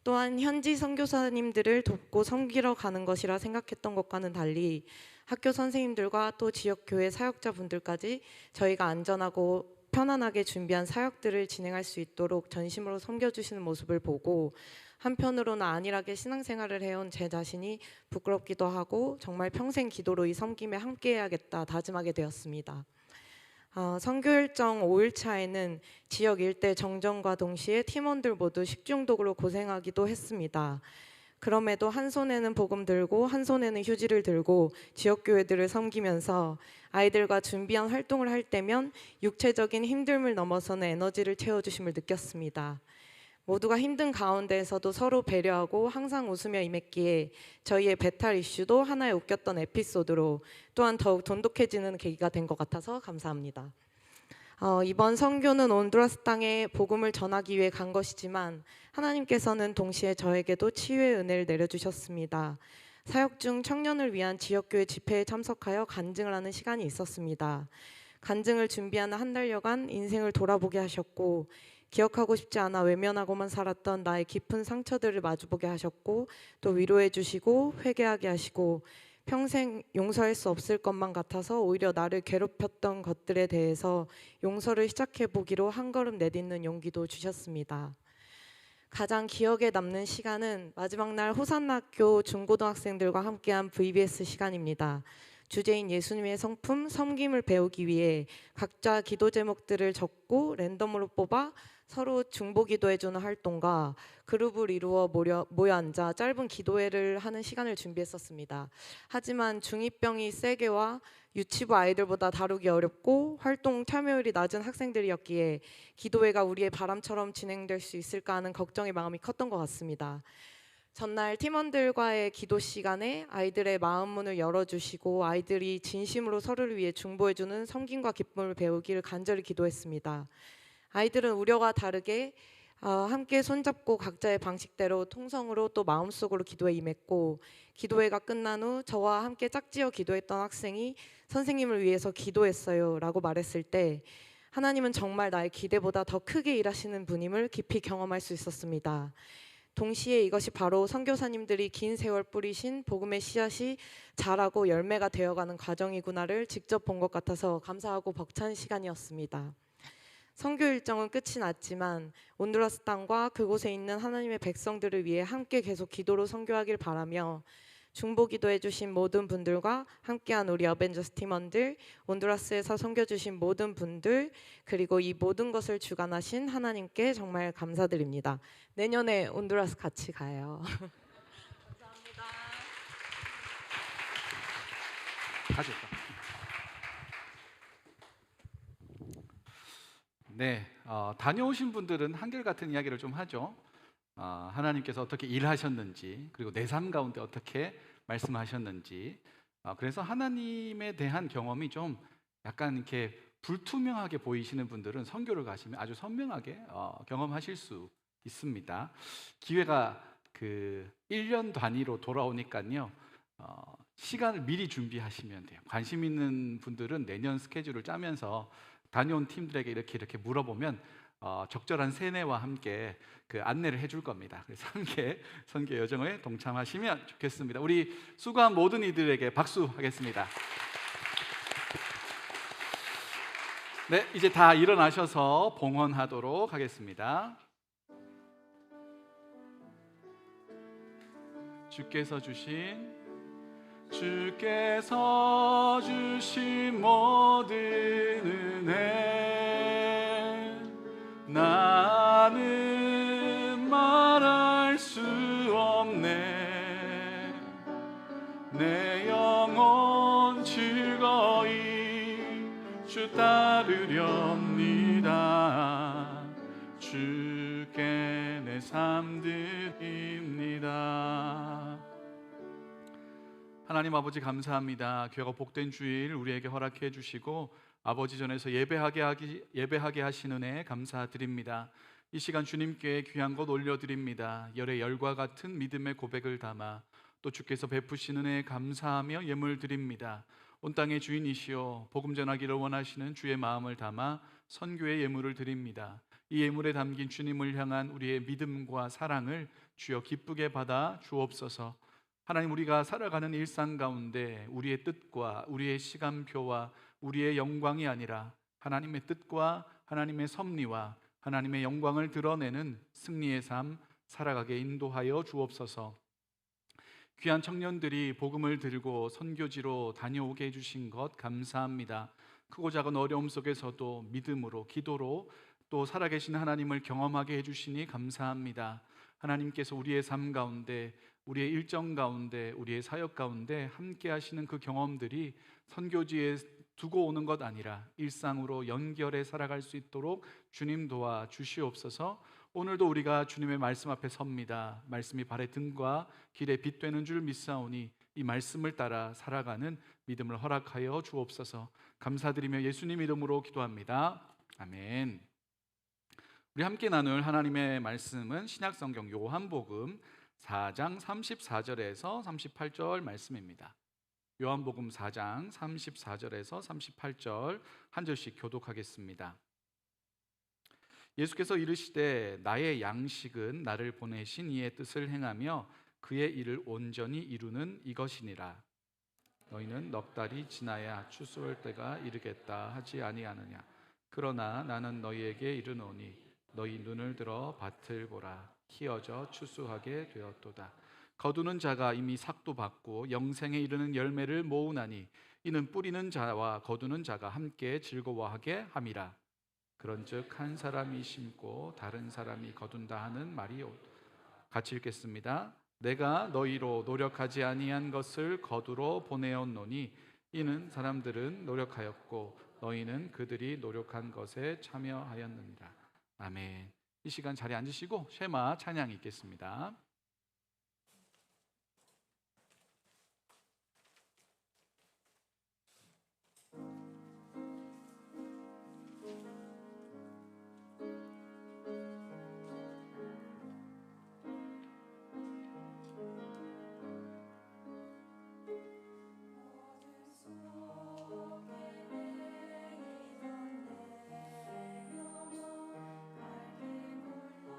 또한 현지 선교사님들을 돕고 섬기러 가는 것이라 생각했던 것과는 달리 학교 선생님들과 또 지역교회 사역자분들까지 저희가 안전하고 편안하게 준비한 사역들을 진행할 수 있도록 전심으로 섬겨주시는 모습을 보고 한편으로는 안일하게 신앙생활을 해온 제 자신이 부끄럽기도 하고 정말 평생 기도로 이 섬김에 함께해야겠다 다짐하게 되었습니다. 선교 일정 5일차에는 지역 일대 정전과 동시에 팀원들 모두 식중독으로 고생하기도 했습니다. 그럼에도 한 손에는 복음 들고 한 손에는 휴지를 들고 지역교회들을 섬기면서 아이들과 준비한 활동을 할 때면 육체적인 힘듦을 넘어서는 에너지를 채워주심을 느꼈습니다. 모두가 힘든 가운데에서도 서로 배려하고 항상 웃으며 임했기에 저희의 배탈 이슈도 하나의 웃겼던 에피소드로 또한 더욱 돈독해지는 계기가 된 것 같아서 감사합니다. 이번 선교는 온두라스 땅에 복음을 전하기 위해 간 것이지만 하나님께서는 동시에 저에게도 치유의 은혜를 내려주셨습니다. 사역 중 청년을 위한 지역교회 집회에 참석하여 간증을 하는 시간이 있었습니다. 간증을 준비하는 한 달여간 인생을 돌아보게 하셨고 기억하고 싶지 않아 외면하고만 살았던 나의 깊은 상처들을 마주보게 하셨고 또 위로해 주시고 회개하게 하시고 평생 용서할 수 없을 것만 같아서 오히려 나를 괴롭혔던 것들에 대해서 용서를 시작해 보기로 한 걸음 내딛는 용기도 주셨습니다. 가장 기억에 남는 시간은 마지막 날 호산나학교 중고등학생들과 함께한 VBS 시간입니다. 주제인 예수님의 성품 섬김을 배우기 위해 각자 기도 제목들을 적고 랜덤으로 뽑아 서로 중보 기도해주는 활동과 그룹을 이루어 모여 앉아 짧은 기도회를 하는 시간을 준비했었습니다. 하지만 중2병이 세계와 유치부 아이들보다 다루기 어렵고 활동 참여율이 낮은 학생들이었기에 기도회가 우리의 바람처럼 진행될 수 있을까 하는 걱정의 마음이 컸던 것 같습니다. 전날 팀원들과의 기도 시간에 아이들의 마음 문을 열어주시고 아이들이 진심으로 서로를 위해 중보해주는 섬김과 기쁨을 배우기를 간절히 기도했습니다. 아이들은 우려와 다르게 함께 손잡고 각자의 방식대로 통성으로 또 마음속으로 기도에 임했고 기도회가 끝난 후 저와 함께 짝지어 기도했던 학생이 선생님을 위해서 기도했어요 라고 말했을 때 하나님은 정말 나의 기대보다 더 크게 일하시는 분임을 깊이 경험할 수 있었습니다. 동시에 이것이 바로 선교사님들이 긴 세월 뿌리신 복음의 씨앗이 자라고 열매가 되어가는 과정이구나를 직접 본 것 같아서 감사하고 벅찬 시간이었습니다. 선교 일정은 끝이 났지만 온두라스 땅과 그곳에 있는 하나님의 백성들을 위해 함께 계속 기도로 선교하길 바라며 중보 기도해 주신 모든 분들과 함께한 우리 어벤져스 팀원들, 온두라스에서 선교 주신 모든 분들, 그리고 이 모든 것을 주관하신 하나님께 정말 감사드립니다. 내년에 온두라스 같이 가요. 감사합니다. 가져올까? 네, 다녀오신 분들은 한결같은 이야기를 좀 하죠. 하나님께서 어떻게 일하셨는지, 그리고 내 삶 가운데 어떻게 말씀하셨는지. 그래서 하나님에 대한 경험이 좀 약간 이렇게 불투명하게 보이시는 분들은 선교를 가시면 아주 선명하게 경험하실 수 있습니다. 기회가 그 1년 단위로 돌아오니까요. 시간을 미리 준비하시면 돼요. 관심 있는 분들은 내년 스케줄을 짜면서 다녀온 팀들에게 이렇게 물어보면 적절한 세뇌와 함께 그 안내를 해줄 겁니다. 그래서 함께 선교 여정에 동참하시면 좋겠습니다. 우리 수고한 모든 이들에게 박수하겠습니다. 네, 이제 다 일어나셔서 봉헌하도록 하겠습니다. 주께서 주신 모든 은혜 나는 말할 수 없네. 내 영혼 즐거이 주 따르렵니다. 주께 내 삶 드립니다. 하나님 아버지 감사합니다. 귀하고 복된 주일 우리에게 허락해 주시고 아버지 전에서 예배하게 하시는 은혜 감사드립니다. 이 시간 주님께 귀한 것 올려드립니다. 열의 열과 같은 믿음의 고백을 담아 또 주께서 베푸시는 은혜 감사하며 예물 드립니다. 온 땅의 주인이시오 복음 전하기를 원하시는 주의 마음을 담아 선교의 예물을 드립니다. 이 예물에 담긴 주님을 향한 우리의 믿음과 사랑을 주여 기쁘게 받아 주옵소서. 하나님, 우리가 살아가는 일상 가운데 우리의 뜻과 우리의 시간표와 우리의 영광이 아니라 하나님의 뜻과 하나님의 섭리와 하나님의 영광을 드러내는 승리의 삶 살아가게 인도하여 주옵소서. 귀한 청년들이 복음을 들고 선교지로 다녀오게 해주신 것 감사합니다. 크고 작은 어려움 속에서도 믿음으로 기도로 또 살아계신 하나님을 경험하게 해주시니 감사합니다. 하나님께서 우리의 삶 가운데 우리의 일정 가운데 우리의 사역 가운데 함께 하시는 그 경험들이 선교지에 두고 오는 것 아니라 일상으로 연결해 살아갈 수 있도록 주님 도와 주시옵소서. 오늘도 우리가 주님의 말씀 앞에 섭니다. 말씀이 발의 등과 길의 빛 되는 줄 믿사오니 이 말씀을 따라 살아가는 믿음을 허락하여 주옵소서. 감사드리며 예수님 이름으로 기도합니다. 아멘. 우리 함께 나눌 하나님의 말씀은 신약성경 요한복음 4장 34절에서 38절 말씀입니다. 요한복음 4장 34절에서 38절 한 절씩 교독하겠습니다. 예수께서 이르시되 나의 양식은 나를 보내신 이의 뜻을 행하며 그의 일을 온전히 이루는 이것이니라. 너희는 넉 달이 지나야 추수할 때가 이르겠다 하지 아니하느냐. 그러나 나는 너희에게 이르노니 너희 눈을 들어 밭을 보라. 희어져 추수하게 되었도다. 거두는 자가 이미 삭도 받고 영생에 이르는 열매를 모으나니 이는 뿌리는 자와 거두는 자가 함께 즐거워하게 함이라. 그런즉 한 사람이 심고 다른 사람이 거둔다 하는 말이 같이 읽겠습니다. 내가 너희로 노력하지 아니한 것을 거두러 보내었노니 이는 사람들은 노력하였고 너희는 그들이 노력한 것에 참여하였느니라. 아멘. 이 시간 자리에 앉으시고 쉐마 찬양 읽겠습니다. 내 영혼 밝게 불러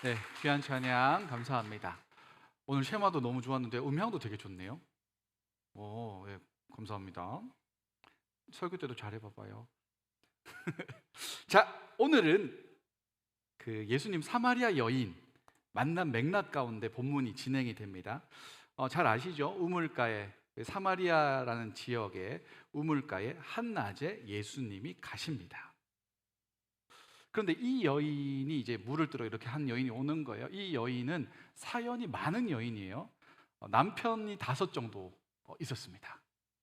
네, 귀한 찬양 감사합니다. 오늘 쉐마도 너무 좋았는데 음향도 되게 좋네요. 오, 네, 감사합니다. 설교 때도 잘해봐봐요. 자, 오늘은 그 예수님 사마리아 여인 만난 맥락 가운데 본문이 진행이 됩니다. 잘 아시죠? 우물가에 사마리아라는 지역의 우물가에 한낮에 예수님이 가십니다. 그런데 이 여인이 이제 물을 들어 이렇게 한 여인이 오는 거예요. 이 여인은 사연이 많은 여인이에요. 남편이 5 정도 있었습니다.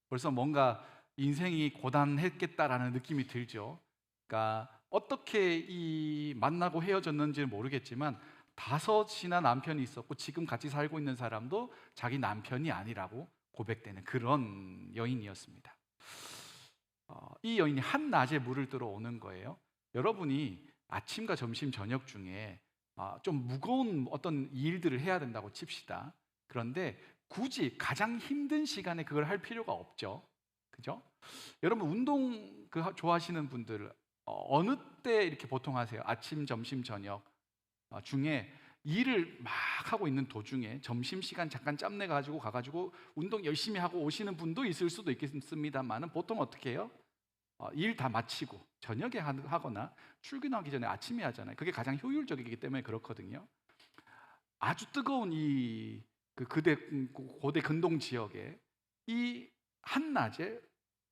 벌써 뭔가 인생이 고단했겠다라는 느낌이 들죠. 그러니까 어떻게 이 만나고 헤어졌는지는 모르겠지만 5이나 남편이 있었고 지금 같이 살고 있는 사람도 자기 남편이 아니라고 고백되는 그런 여인이었습니다. 이 여인이 한낮에 물을 들어 오는 거예요. 여러분이 아침과 점심, 저녁 중에 좀 무거운 어떤 일들을 해야 된다고 칩시다. 그런데 굳이 가장 힘든 시간에 그걸 할 필요가 없죠. 그죠? 여러분 운동 좋아하시는 분들 어느 때 이렇게 보통 하세요? 아침, 점심, 저녁 중에 일을 막 하고 있는 도중에 점심시간 잠깐 짬내 가지고 가가지고 운동 열심히 하고 오시는 분도 있을 수도 있겠습니다만 보통 어떻게 해요? 일 다 마치고 저녁에 하거나 출근하기 전에 아침에 하잖아요. 그게 가장 효율적이기 때문에 그렇거든요. 아주 뜨거운 이 고대 근동 지역에 이 한낮에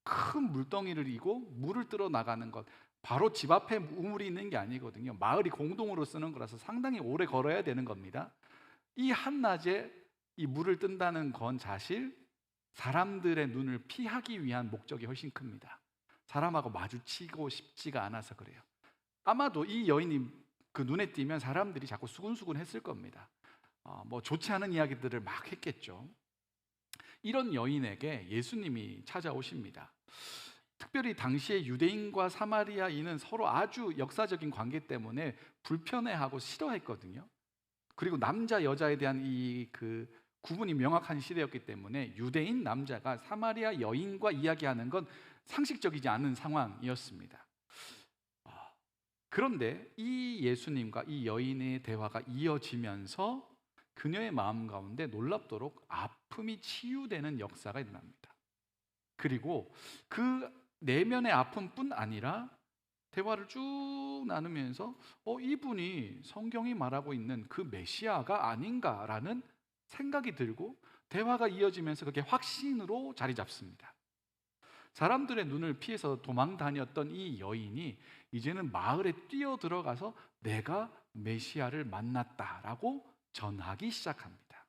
큰 물덩이를 이고 물을 뜨러 나가는 것, 바로 집 앞에 우물이 있는 게 아니거든요. 마을이 공동으로 쓰는 거라서 상당히 오래 걸어야 되는 겁니다. 이 한낮에 이 물을 뜬다는 건 사실 사람들의 눈을 피하기 위한 목적이 훨씬 큽니다. 사람하고 마주치고 싶지가 않아서 그래요. 아마도 이 여인이 그 눈에 띄면 사람들이 자꾸 수근수근 했을 겁니다. 뭐 좋지 않은 이야기들을 막 했겠죠. 이런 여인에게 예수님이 찾아오십니다. 특별히 당시에 유대인과 사마리아인은 서로 아주 역사적인 관계 때문에 불편해하고 싫어했거든요. 그리고 남자 여자에 대한 이 구분이 명확한 시대였기 때문에 유대인 남자가 사마리아 여인과 이야기하는 건 상식적이지 않은 상황이었습니다. 그런데 이 예수님과 이 여인의 대화가 이어지면서 그녀의 마음 가운데 놀랍도록 아픔이 치유되는 역사가 일어납니다. 그리고 그 내면의 아픔뿐 아니라 대화를 쭉 나누면서 이분이 성경이 말하고 있는 그 메시아가 아닌가라는 생각이 들고 대화가 이어지면서 그게 확신으로 자리 잡습니다. 사람들의 눈을 피해서 도망 다녔던 이 여인이 이제는 마을에 뛰어들어가서 내가 메시아를 만났다라고 전하기 시작합니다.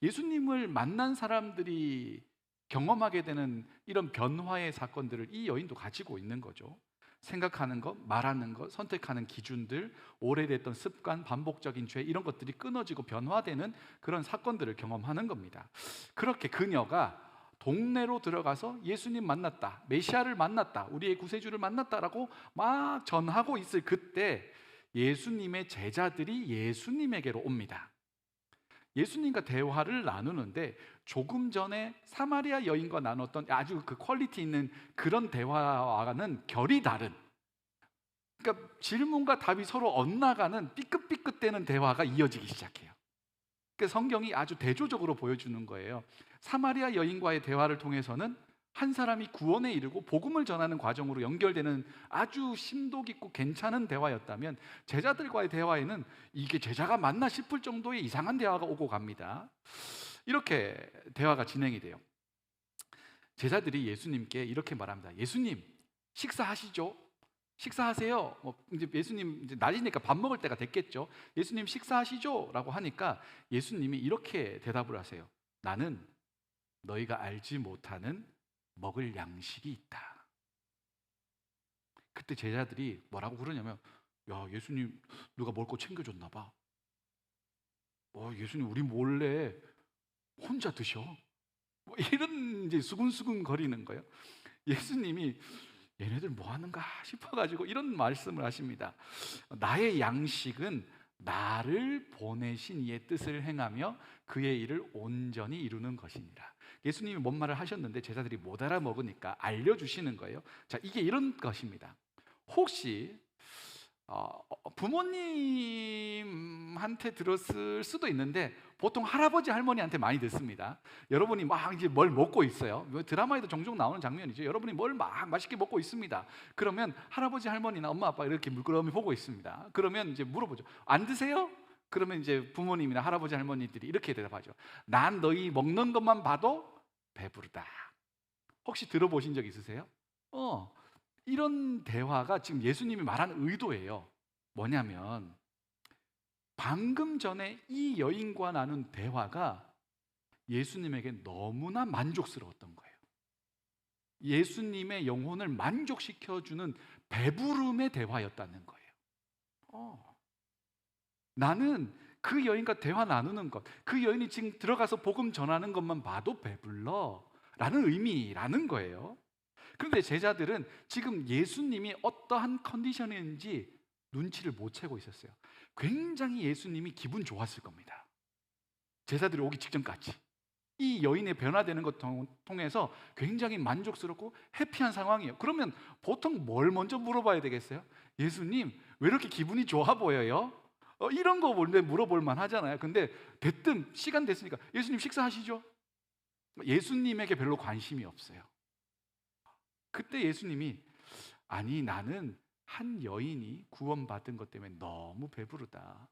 예수님을 만난 사람들이 경험하게 되는 이런 변화의 사건들을 이 여인도 가지고 있는 거죠. 생각하는 것, 말하는 것, 선택하는 기준들, 오래됐던 습관, 반복적인 죄 이런 것들이 끊어지고 변화되는 그런 사건들을 경험하는 겁니다. 그렇게 그녀가 동네로 들어가서 예수님 만났다, 메시아를 만났다, 우리의 구세주를 만났다라고 막 전하고 있을 그때 예수님의 제자들이 예수님에게로 옵니다. 예수님과 대화를 나누는데 조금 전에 사마리아 여인과 나눴던 아주 그 퀄리티 있는 그런 대화와는 결이 다른, 그러니까 질문과 답이 서로 엇나가는 삐끗삐끗대는 대화가 이어지기 시작해요. 그러니까 성경이 아주 대조적으로 보여주는 거예요. 사마리아 여인과의 대화를 통해서는 한 사람이 구원에 이르고 복음을 전하는 과정으로 연결되는 아주 심도 깊고 괜찮은 대화였다면 제자들과의 대화에는 이게 제자가 맞나 싶을 정도의 이상한 대화가 오고 갑니다. 이렇게 대화가 진행이 돼요. 제자들이 예수님께 이렇게 말합니다. 예수님, 식사하시죠? 식사하세요. 이제 예수님 이제 낮이니까 밥 먹을 때가 됐겠죠. 예수님 식사하시죠? 라고 하니까 예수님이 이렇게 대답을 하세요. 나는 너희가 알지 못하는 먹을 양식이 있다. 그때 제자들이 뭐라고 그러냐면, 야, 예수님 누가 먹을 거 챙겨줬나 봐. 예수님 우리 몰래 혼자 드셔. 뭐 이런 이제 수근수근 거리는 거예요. 예수님이 얘네들 뭐 하는가 싶어가지고 이런 말씀을 하십니다. 나의 양식은 나를 보내신 이의 뜻을 행하며 그의 일을 온전히 이루는 것이니라. 예수님이 뭔 말을 하셨는데 제자들이 못 알아먹으니까 알려주시는 거예요. 자, 이게 이런 것입니다. 혹시 부모님한테 들었을 수도 있는데 보통 할아버지 할머니한테 많이 듣습니다. 여러분이 막 이제 뭘 먹고 있어요. 드라마에도 종종 나오는 장면이죠. 여러분이 뭘 막 맛있게 먹고 있습니다. 그러면 할아버지 할머니나 엄마 아빠 이렇게 물끄러미 보고 있습니다. 그러면 이제 물어보죠. 안 드세요? 그러면 이제 부모님이나 할아버지 할머니들이 이렇게 대답하죠. 난 너희 먹는 것만 봐도 배부르다. 혹시 들어보신 적 있으세요? 이런 대화가 지금 예수님이 말한 의도예요. 뭐냐면 방금 전에 이 여인과 나눈 대화가 예수님에게 너무나 만족스러웠던 거예요. 예수님의 영혼을 만족시켜주는 배부름의 대화였다는 거예요. 나는 그 여인과 대화 나누는 것, 그 여인이 지금 들어가서 복음 전하는 것만 봐도 배불러 라는 의미라는 거예요. 그런데 제자들은 지금 예수님이 어떠한 컨디션인지 눈치를 못 채고 있었어요. 굉장히 예수님이 기분 좋았을 겁니다. 제자들이 오기 직전까지 이 여인의 변화되는 것 통해서 굉장히 만족스럽고 해피한 상황이에요. 그러면 보통 뭘 먼저 물어봐야 되겠어요? 예수님, 왜 이렇게 기분이 좋아 보여요? 이런 거 원래 물어볼 만 하잖아요. 근데 대뜸 시간 됐으니까 예수님 식사하시죠? 예수님에게 별로 관심이 없어요. 그때 예수님이 아니 나는 한 여인이 구원받은 것 때문에 너무 배부르다.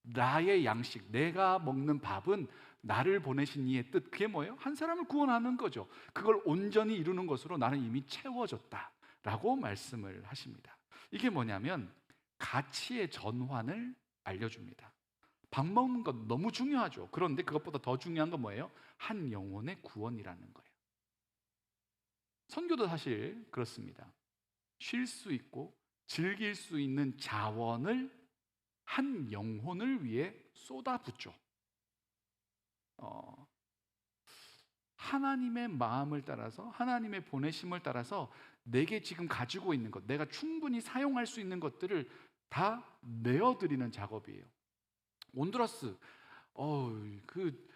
나의 양식, 내가 먹는 밥은 나를 보내신 이의 뜻. 그게 뭐예요? 한 사람을 구원하는 거죠. 그걸 온전히 이루는 것으로 나는 이미 채워졌다 라고 말씀을 하십니다. 이게 뭐냐면 가치의 전환을 알려줍니다. 밥 먹는 건 너무 중요하죠. 그런데 그것보다 더 중요한 건 뭐예요? 한 영혼의 구원이라는 거예요. 선교도 사실 그렇습니다. 쉴 수 있고 즐길 수 있는 자원을 한 영혼을 위해 쏟아붓죠. 하나님의 마음을 따라서, 하나님의 보내심을 따라서 내게 지금 가지고 있는 것, 내가 충분히 사용할 수 있는 것들을 다 내어드리는 작업이에요. 온두라스, 그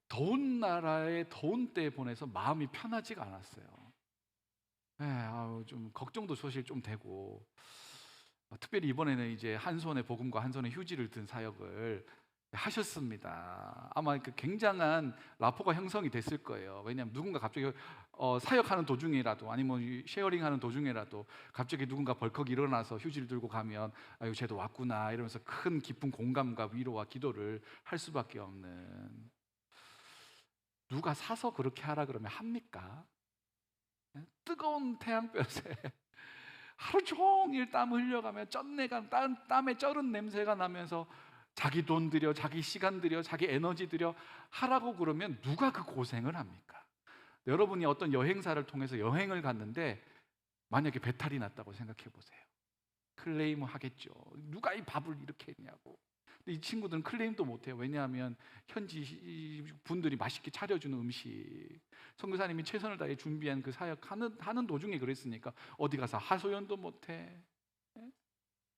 더운 나라에 더운 때에 보내서 마음이 편하지가 않았어요. 좀 걱정도 사실 좀 되고, 특별히 이번에는 이제 한 손에 복음과 한 손에 휴지를 든 사역을 하셨습니다. 아마 그 굉장한 라포가 형성이 됐을 거예요. 왜냐하면 누군가 갑자기 사역하는 도중이라도 아니면 쉐어링하는 도중이라도 갑자기 누군가 벌컥 일어나서 휴지를 들고 가면 아유 쟤도 왔구나 이러면서 큰 깊은 공감과 위로와 기도를 할 수밖에 없는. 누가 사서 그렇게 하라 그러면 합니까? 뜨거운 태양볕에 하루 종일 땀 흘려가며 땀에 쩔은 냄새가 나면서 자기 돈 들여, 자기 시간 들여, 자기 에너지 들여 하라고 그러면 누가 그 고생을 합니까? 여러분이 어떤 여행사를 통해서 여행을 갔는데 만약에 배탈이 났다고 생각해 보세요. 클레임을 하겠죠. 누가 이 밥을 이렇게 했냐고. 근데 이 친구들은 클레임도 못해요. 왜냐하면 현지 분들이 맛있게 차려주는 음식, 선교사님이 최선을 다해 준비한 그 사역하는 도중에 그랬으니까 어디 가서 하소연도 못해.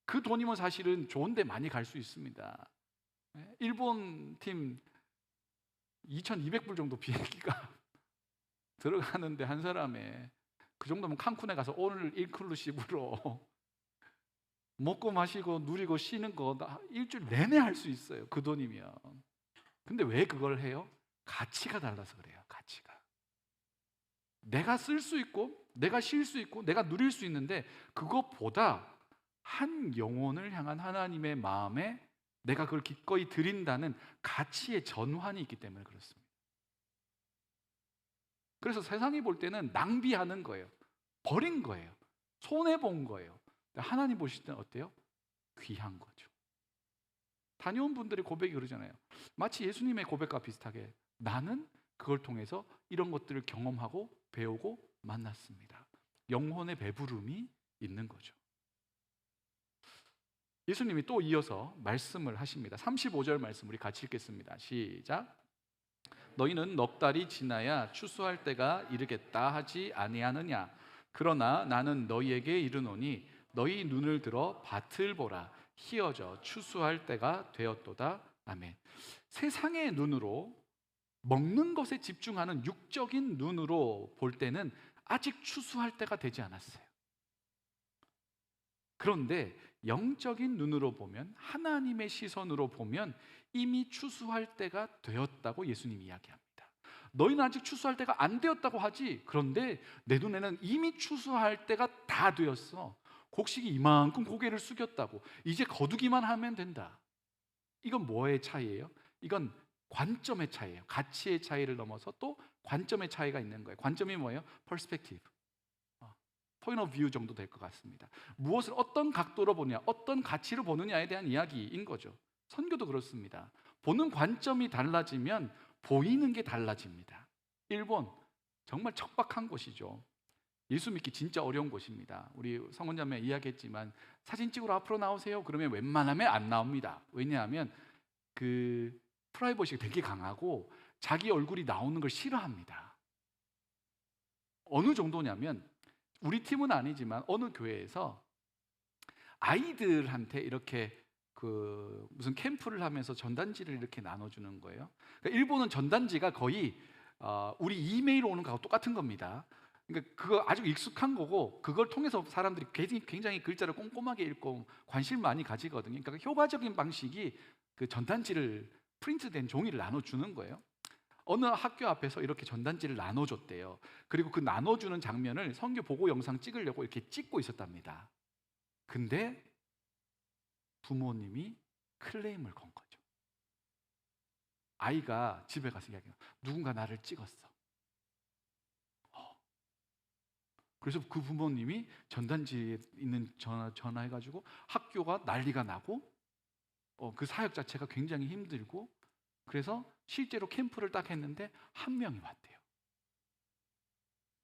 그 돈이면 사실은 좋은 데 많이 갈 수 있습니다. 일본 팀 2,200불 정도 비행기가 들어가는데 한 사람에 그 정도면 칸쿤에 가서 오늘 인클루시브로 먹고 마시고 누리고 쉬는 거 일주일 내내 할 수 있어요. 그 돈이면. 근데 왜 그걸 해요? 가치가 달라서 그래요. 가치가. 내가 쓸 수 있고 내가 쉴 수 있고 내가 누릴 수 있는데 그것보다 한 영혼을 향한 하나님의 마음에 내가 그걸 기꺼이 드린다는 가치의 전환이 있기 때문에 그렇습니다. 그래서 세상이 볼 때는 낭비하는 거예요. 버린 거예요. 손해본 거예요. 하나님 보실 때는 어때요? 귀한 거죠. 다녀온 분들의 고백이 그러잖아요. 마치 예수님의 고백과 비슷하게 나는 그걸 통해서 이런 것들을 경험하고 배우고 만났습니다. 영혼의 배부름이 있는 거죠. 예수님이 또 이어서 말씀을 하십니다. 35절 말씀 우리 같이 읽겠습니다. 시작. 너희는 넉 달이 지나야 추수할 때가 이르겠다 하지 아니하느냐. 그러나 나는 너희에게 이르노니 너희 눈을 들어 밭을 보라. 희어져 추수할 때가 되었도다. 아멘. 세상의 눈으로 먹는 것에 집중하는 육적인 눈으로 볼 때는 아직 추수할 때가 되지 않았어요. 그런데 영적인 눈으로 보면, 하나님의 시선으로 보면 이미 추수할 때가 되었다고 예수님이 이야기합니다. 너희는 아직 추수할 때가 안 되었다고 하지, 그런데 내 눈에는 이미 추수할 때가 다 되었어. 곡식이 이만큼 고개를 숙였다고. 이제 거두기만 하면 된다. 이건 뭐의 차이예요? 이건 관점의 차이예요. 가치의 차이를 넘어서 또 관점의 차이가 있는 거예요. 관점이 뭐예요? perspective, point of view 정도 될 것 같습니다. 무엇을 어떤 각도로 보냐, 어떤 가치로 보느냐에 대한 이야기인 거죠. 선교도 그렇습니다. 보는 관점이 달라지면 보이는 게 달라집니다. 일본 정말 척박한 곳이죠. 예수 믿기 진짜 어려운 곳입니다. 우리 성원자매 이야기했지만 사진 찍으러 앞으로 나오세요 그러면 웬만하면 안 나옵니다. 왜냐하면 그 프라이버시가 되게 강하고 자기 얼굴이 나오는 걸 싫어합니다. 어느 정도냐면 우리 팀은 아니지만 어느 교회에서 아이들한테 이렇게 그 무슨 캠프를 하면서 전단지를 이렇게 나눠주는 거예요. 그러니까 일본은 전단지가 거의 우리 이메일 오는 거하고 똑같은 겁니다. 그러니까 그거 아주 익숙한 거고, 그걸 통해서 사람들이 굉장히 글자를 꼼꼼하게 읽고 관심 많이 가지거든요. 그러니까 효과적인 방식이 그 전단지를 프린트된 종이를 나눠주는 거예요. 어느 학교 앞에서 이렇게 전단지를 나눠줬대요. 그리고 그 나눠주는 장면을 선교 보고 영상 찍으려고 이렇게 찍고 있었답니다. 근데 부모님이 클레임을 건 거죠. 아이가 집에 가서 이야기해요. 누군가 나를 찍었어. 그래서 그 부모님이 전단지에 있는 전화해가지고 학교가 난리가 나고 그 사역 자체가 굉장히 힘들고, 그래서 실제로 캠프를 딱 했는데 한 명이 왔대요.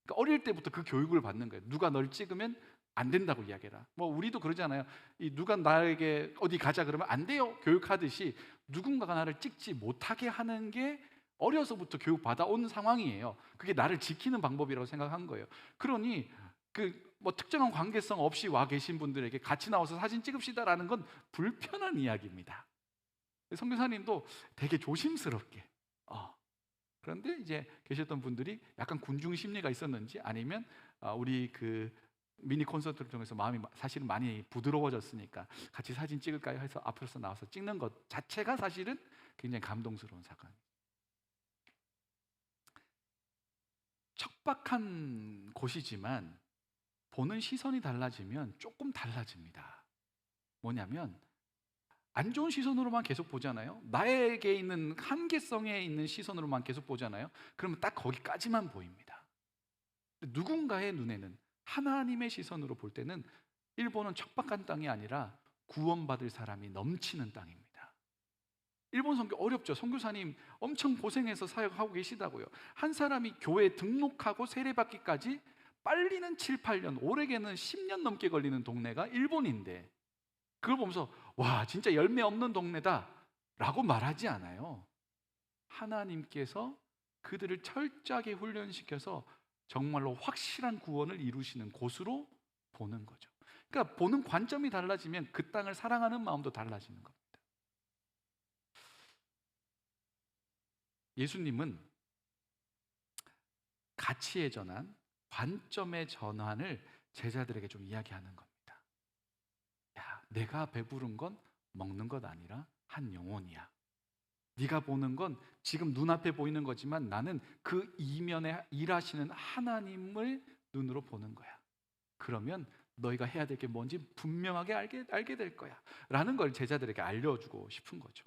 그러니까 어릴 때부터 그 교육을 받는 거예요. 누가 널 찍으면 안 된다고 이야기해라. 뭐 우리도 그러잖아요. 누가 나에게 어디 가자 그러면 안 돼요 교육하듯이 누군가가 나를 찍지 못하게 하는 게 어려서부터 교육받아온 상황이에요. 그게 나를 지키는 방법이라고 생각한 거예요. 그러니 그 뭐 특정한 관계성 없이 와 계신 분들에게 같이 나와서 사진 찍읍시다라는 건 불편한 이야기입니다. 선교사님도 되게 조심스럽게 그런데 이제 계셨던 분들이 약간 군중 심리가 있었는지 아니면 우리 그 미니 콘서트를 통해서 마음이 사실은 많이 부드러워졌으니까 같이 사진 찍을까요 해서 앞으로서 나와서 찍는 것 자체가 사실은 굉장히 감동스러운 사건. 척박한 곳이지만 보는 시선이 달라지면 조금 달라집니다. 뭐냐면 안 좋은 시선으로만 계속 보잖아요. 나에게 있는 한계성에 있는 시선으로만 계속 보잖아요. 그러면 딱 거기까지만 보입니다. 누군가의 눈에는, 하나님의 시선으로 볼 때는 일본은 척박한 땅이 아니라 구원받을 사람이 넘치는 땅입니다. 일본 선교 어렵죠. 선교사님 엄청 고생해서 사역하고 계시다고요. 한 사람이 교회에 등록하고 세례받기까지 빨리는 7, 8년, 오래게는 10년 넘게 걸리는 동네가 일본인데, 그걸 보면서 와 진짜 열매 없는 동네다 라고 말하지 않아요. 하나님께서 그들을 철저하게 훈련시켜서 정말로 확실한 구원을 이루시는 곳으로 보는 거죠. 그러니까 보는 관점이 달라지면 그 땅을 사랑하는 마음도 달라지는 겁니다. 예수님은 가치의 전환, 관점의 전환을 제자들에게 좀 이야기하는 겁니다. 야, 내가 배부른 건 먹는 것 아니라 한 영혼이야. 네가 보는 건 지금 눈앞에 보이는 거지만 나는 그 이면에 일하시는 하나님을 눈으로 보는 거야. 그러면 너희가 해야 될 게 뭔지 분명하게 알게 될 거야 라는 걸 제자들에게 알려주고 싶은 거죠.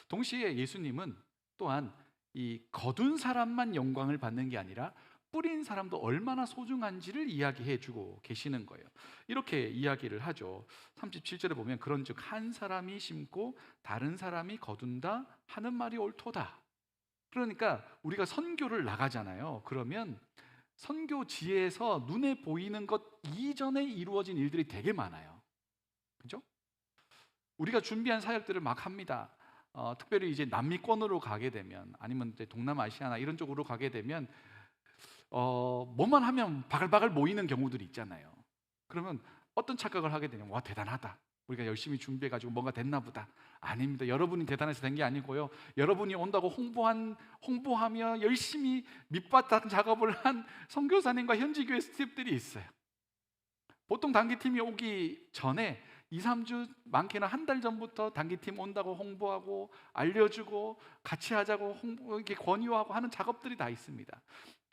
동시에 예수님은 또한 이 거둔 사람만 영광을 받는 게 아니라 뿌린 사람도 얼마나 소중한지를 이야기해 주고 계시는 거예요. 이렇게 이야기를 하죠. 37절에 보면 그런즉 한 사람이 심고 다른 사람이 거둔다 하는 말이 옳도다. 그러니까 우리가 선교를 나가잖아요. 그러면 선교지에서 눈에 보이는 것 이전에 이루어진 일들이 되게 많아요. 그죠? 우리가 준비한 사역들을 막 합니다. 특별히 이제 남미권으로 가게 되면, 아니면 이제 동남아시아나 이런 쪽으로 가게 되면 뭐만 하면 바글바글 모이는 경우들이 있잖아요. 그러면 어떤 착각을 하게 되냐면 와 대단하다, 우리가 열심히 준비해가지고 뭔가 됐나 보다. 아닙니다. 여러분이 대단해서 된 게 아니고요, 여러분이 온다고 홍보하며 열심히 밑바닥 작업을 한 선교사님과 현지교회 스태프들이 있어요. 보통 단기팀이 오기 전에 2, 3주 많게는 한 달 전부터 단기팀 온다고 홍보하고 알려주고 같이 하자고 이렇게 권유하고 하는 작업들이 다 있습니다.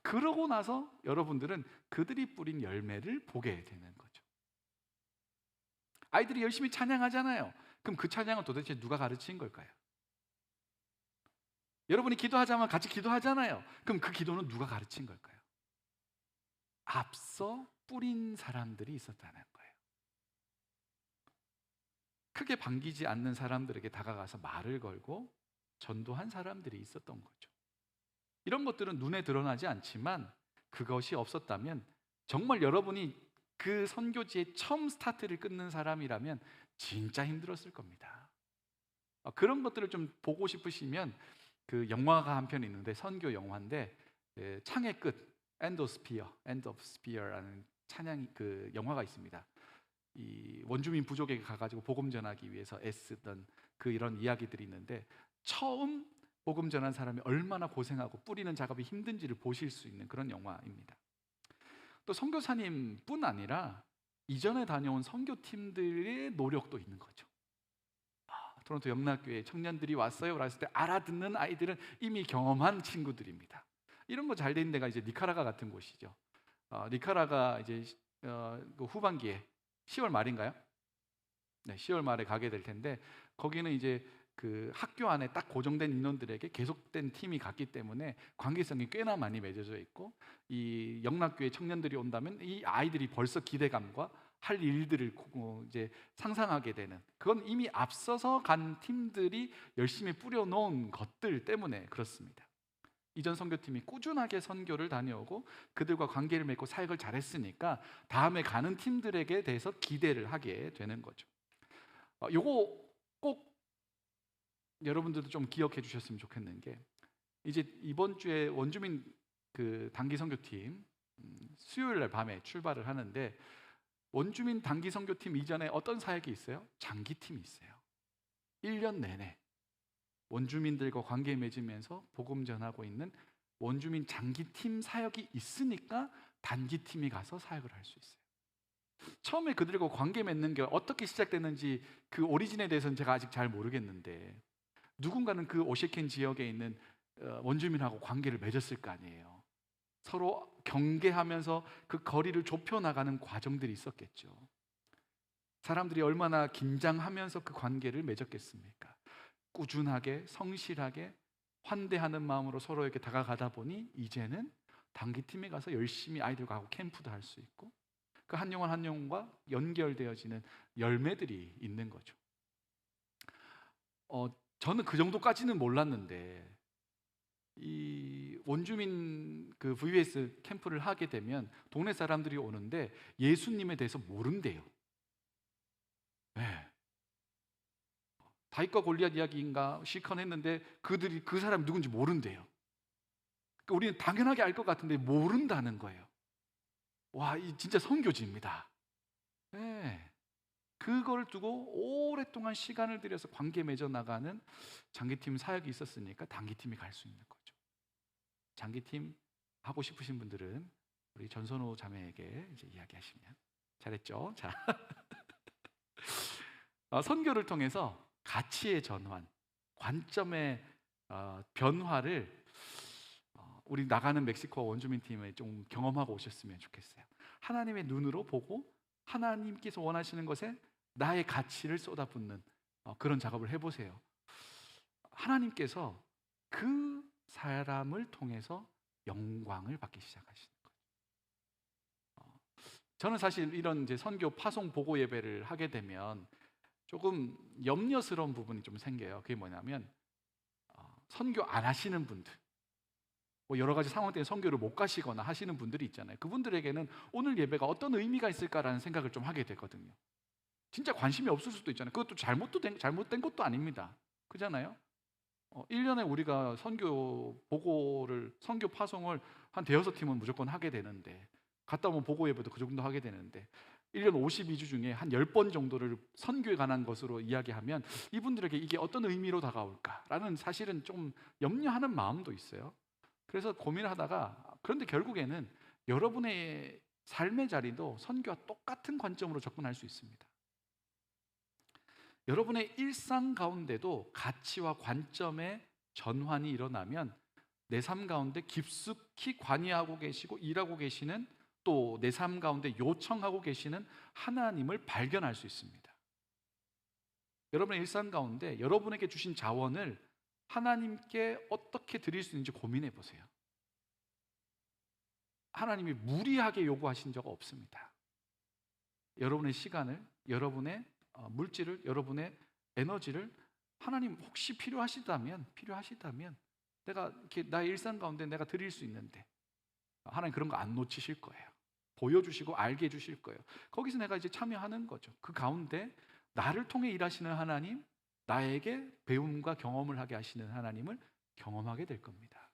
그러고 나서 여러분들은 그들이 뿌린 열매를 보게 되는 거죠. 아이들이 열심히 찬양하잖아요. 그럼 그 찬양은 도대체 누가 가르친 걸까요? 여러분이 기도하자면 같이 기도하잖아요. 그럼 그 기도는 누가 가르친 걸까요? 앞서 뿌린 사람들이 있었다는 거예요. 크게 반기지 않는 사람들에게 다가가서 말을 걸고 전도한 사람들이 있었던 거죠. 이런 것들은 눈에 드러나지 않지만 그것이 없었다면 정말 여러분이 그 선교지의 처음 스타트를 끊는 사람이라면 진짜 힘들었을 겁니다. 그런 것들을 좀 보고 싶으시면 그 영화가 한 편 있는데 선교 영화인데 창의 끝 End of Spear라는 찬양 그 영화가 있습니다. 이 원주민 부족에게 가가지고 복음 전하기 위해서 애쓰던 그 이런 이야기들이 있는데 처음 복음 전한 사람이 얼마나 고생하고 뿌리는 작업이 힘든지를 보실 수 있는 그런 영화입니다. 또 선교사님뿐 아니라 이전에 다녀온 선교팀들의 노력도 있는 거죠. 토론토 영락교회 청년들이 왔어요 그랬을 때 알아듣는 아이들은 이미 경험한 친구들입니다. 이런 거 잘 된 데가 이제 니카라가 같은 곳이죠. 니카라가 이제 그 후반기에 10월 말인가요? 네, 10월 말에 가게 될 텐데 거기는 이제 그 학교 안에 딱 고정된 인원들에게 계속된 팀이 갔기 때문에 관계성이 꽤나 많이 맺어져 있고 이 영락교회 청년들이 온다면 이 아이들이 벌써 기대감과 할 일들을 이제 상상하게 되는, 그건 이미 앞서서 간 팀들이 열심히 뿌려놓은 것들 때문에 그렇습니다. 이전 선교팀이 꾸준하게 선교를 다녀오고 그들과 관계를 맺고 사역을 잘했으니까 다음에 가는 팀들에게 대해서 기대를 하게 되는 거죠. 요거 꼭 여러분들도 좀 기억해 주셨으면 좋겠는 게 이제 이번 주에 원주민 그 단기 선교팀 수요일 날 밤에 출발을 하는데 원주민 단기 선교팀 이전에 어떤 사역이 있어요? 장기팀이 있어요. 1년 내내 원주민들과 관계 맺으면서 복음 전하고 있는 원주민 장기팀 사역이 있으니까 단기팀이 가서 사역을 할 수 있어요. 처음에 그들과 관계 맺는 게 어떻게 시작됐는지 그 오리진에 대해서는 제가 아직 잘 모르겠는데 누군가는 그 오시켄 지역에 있는 원주민하고 관계를 맺었을 거 아니에요. 서로 경계하면서 그 거리를 좁혀나가는 과정들이 있었겠죠. 사람들이 얼마나 긴장하면서 그 관계를 맺었겠습니까? 꾸준하게 성실하게 환대하는 마음으로 서로에게 다가가다 보니 이제는 단기팀에 가서 열심히 아이들과 하고 캠프도 할 수 있고 그 한 영혼 한 영혼과 연결되어지는 열매들이 있는 거죠. 저는 그 정도까지는 몰랐는데 이 원주민 그 VBS 캠프를 하게 되면 동네 사람들이 오는데 예수님에 대해서 모른대요. 네. 다윗과 골리앗 이야기인가 실컷 했는데 그들이 그 사람이 누군지 모른대요. 그러니까 우리는 당연하게 알 것 같은데 모른다는 거예요. 와, 이 진짜 선교지입니다. 네. 그걸 두고 오랫동안 시간을 들여서 관계 맺어 나가는 장기팀 사역이 있었으니까 단기팀이 갈 수 있는 거죠. 장기팀 하고 싶으신 분들은 우리 전선호 자매에게 이제 이야기하시면 잘했죠. 자, 선교를 통해서 가치의 전환, 관점의 변화를 우리 나가는 멕시코 원주민 팀에 좀 경험하고 오셨으면 좋겠어요. 하나님의 눈으로 보고 하나님께서 원하시는 것에 나의 가치를 쏟아붓는 그런 작업을 해보세요. 하나님께서 그 사람을 통해서 영광을 받기 시작하시는 거예요. 저는 사실 이런 이제 선교 파송 보고 예배를 하게 되면 조금 염려스러운 부분이 좀 생겨요. 그게 뭐냐면 선교 안 하시는 분들, 뭐 여러 가지 상황 때문에 선교를 못 가시거나 하시는 분들이 있잖아요. 그분들에게는 오늘 예배가 어떤 의미가 있을까라는 생각을 좀 하게 되거든요. 진짜 관심이 없을 수도 있잖아요. 그것도 잘못된 것도 아닙니다. 그잖아요. 1년에 우리가 선교 보고를, 선교 파송을 한 대여섯 팀은 무조건 하게 되는데 갔다 오면 보고 예배도 그 정도 하게 되는데 1년 52주 중에 한 10번 정도를 선교에 관한 것으로 이야기하면 이분들에게 이게 어떤 의미로 다가올까라는 사실은 좀 염려하는 마음도 있어요. 그래서 고민을 하다가 그런데 결국에는 여러분의 삶의 자리도 선교와 똑같은 관점으로 접근할 수 있습니다. 여러분의 일상 가운데도 가치와 관점의 전환이 일어나면 내 삶 가운데 깊숙이 관여하고 계시고 일하고 계시는, 또 내 삶 가운데 요청하고 계시는 하나님을 발견할 수 있습니다. 여러분의 일상 가운데 여러분에게 주신 자원을 하나님께 어떻게 드릴 수 있는지 고민해 보세요. 하나님이 무리하게 요구하신 적 없습니다. 여러분의 시간을, 여러분의 물질을, 여러분의 에너지를 하나님 혹시 필요하시다면 내가 이렇게 나의 일상 가운데 내가 드릴 수 있는데, 하나님 그런 거 안 놓치실 거예요. 보여주시고 알게 해주실 거예요. 거기서 내가 이제 참여하는 거죠. 그 가운데 나를 통해 일하시는 하나님, 나에게 배움과 경험을 하게 하시는 하나님을 경험하게 될 겁니다.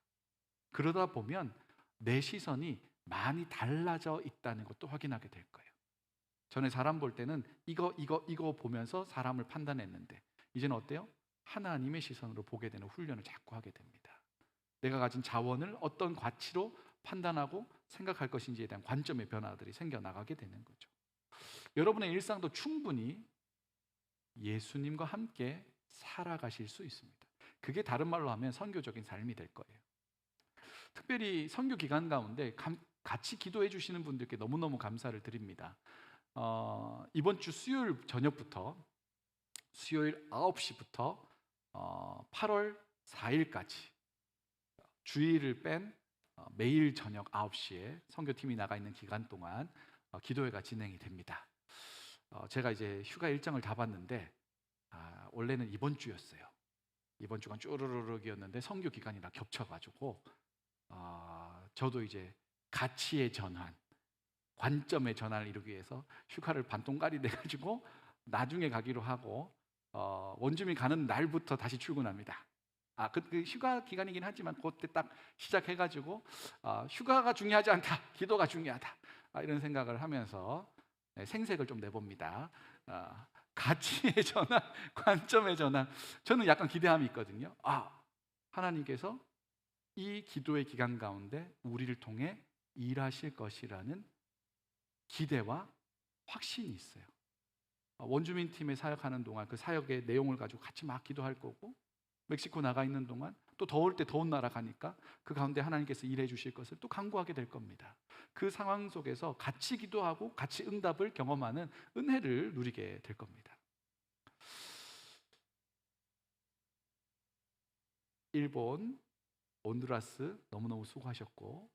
그러다 보면 내 시선이 많이 달라져 있다는 것도 확인하게 될 거예요. 전에 사람 볼 때는 이거 보면서 사람을 판단했는데, 이제는 어때요? 하나님의 시선으로 보게 되는 훈련을 자꾸 하게 됩니다. 내가 가진 자원을 어떤 가치로 판단하고 생각할 것인지에 대한 관점의 변화들이 생겨나가게 되는 거죠. 여러분의 일상도 충분히 예수님과 함께 살아가실 수 있습니다. 그게 다른 말로 하면 선교적인 삶이 될 거예요. 특별히 선교 기간 가운데 같이 기도해 주시는 분들께 너무너무 감사를 드립니다. 이번 주 수요일 저녁부터, 수요일 9시부터 8월 4일까지 주일을 뺀 매일 저녁 9시에 선교팀이 나가 있는 기간 동안 기도회가 진행이 됩니다. 제가 이제 휴가 일정을 다 봤는데 원래는 이번 주였어요. 이번 주간 쭈르르륵이었는데 선교 기간이랑 겹쳐가지고 저도 이제 가치의 전환, 관점의 전환을 이루기 위해서 휴가를 반동가리 내가지고 나중에 가기로 하고 원주민 가는 날부터 다시 출근합니다. 그 휴가 기간이긴 하지만 그때 딱 시작해가지고 휴가가 중요하지 않다, 기도가 중요하다, 이런 생각을 하면서 생색을 좀 내봅니다. 가치의 전환, 관점의 전환. 저는 약간 기대함이 있거든요. 하나님께서 이 기도의 기간 가운데 우리를 통해 일하실 것이라는 기대와 확신이 있어요. 원주민 팀에 사역하는 동안 그 사역의 내용을 가지고 같이 막 기도할 거고, 멕시코 나가 있는 동안 또 더울 때 더운 나라 가니까 그 가운데 하나님께서 일해 주실 것을 또 간구하게 될 겁니다. 그 상황 속에서 같이 기도하고 같이 응답을 경험하는 은혜를 누리게 될 겁니다. 일본, 온두라스 너무너무 수고하셨고,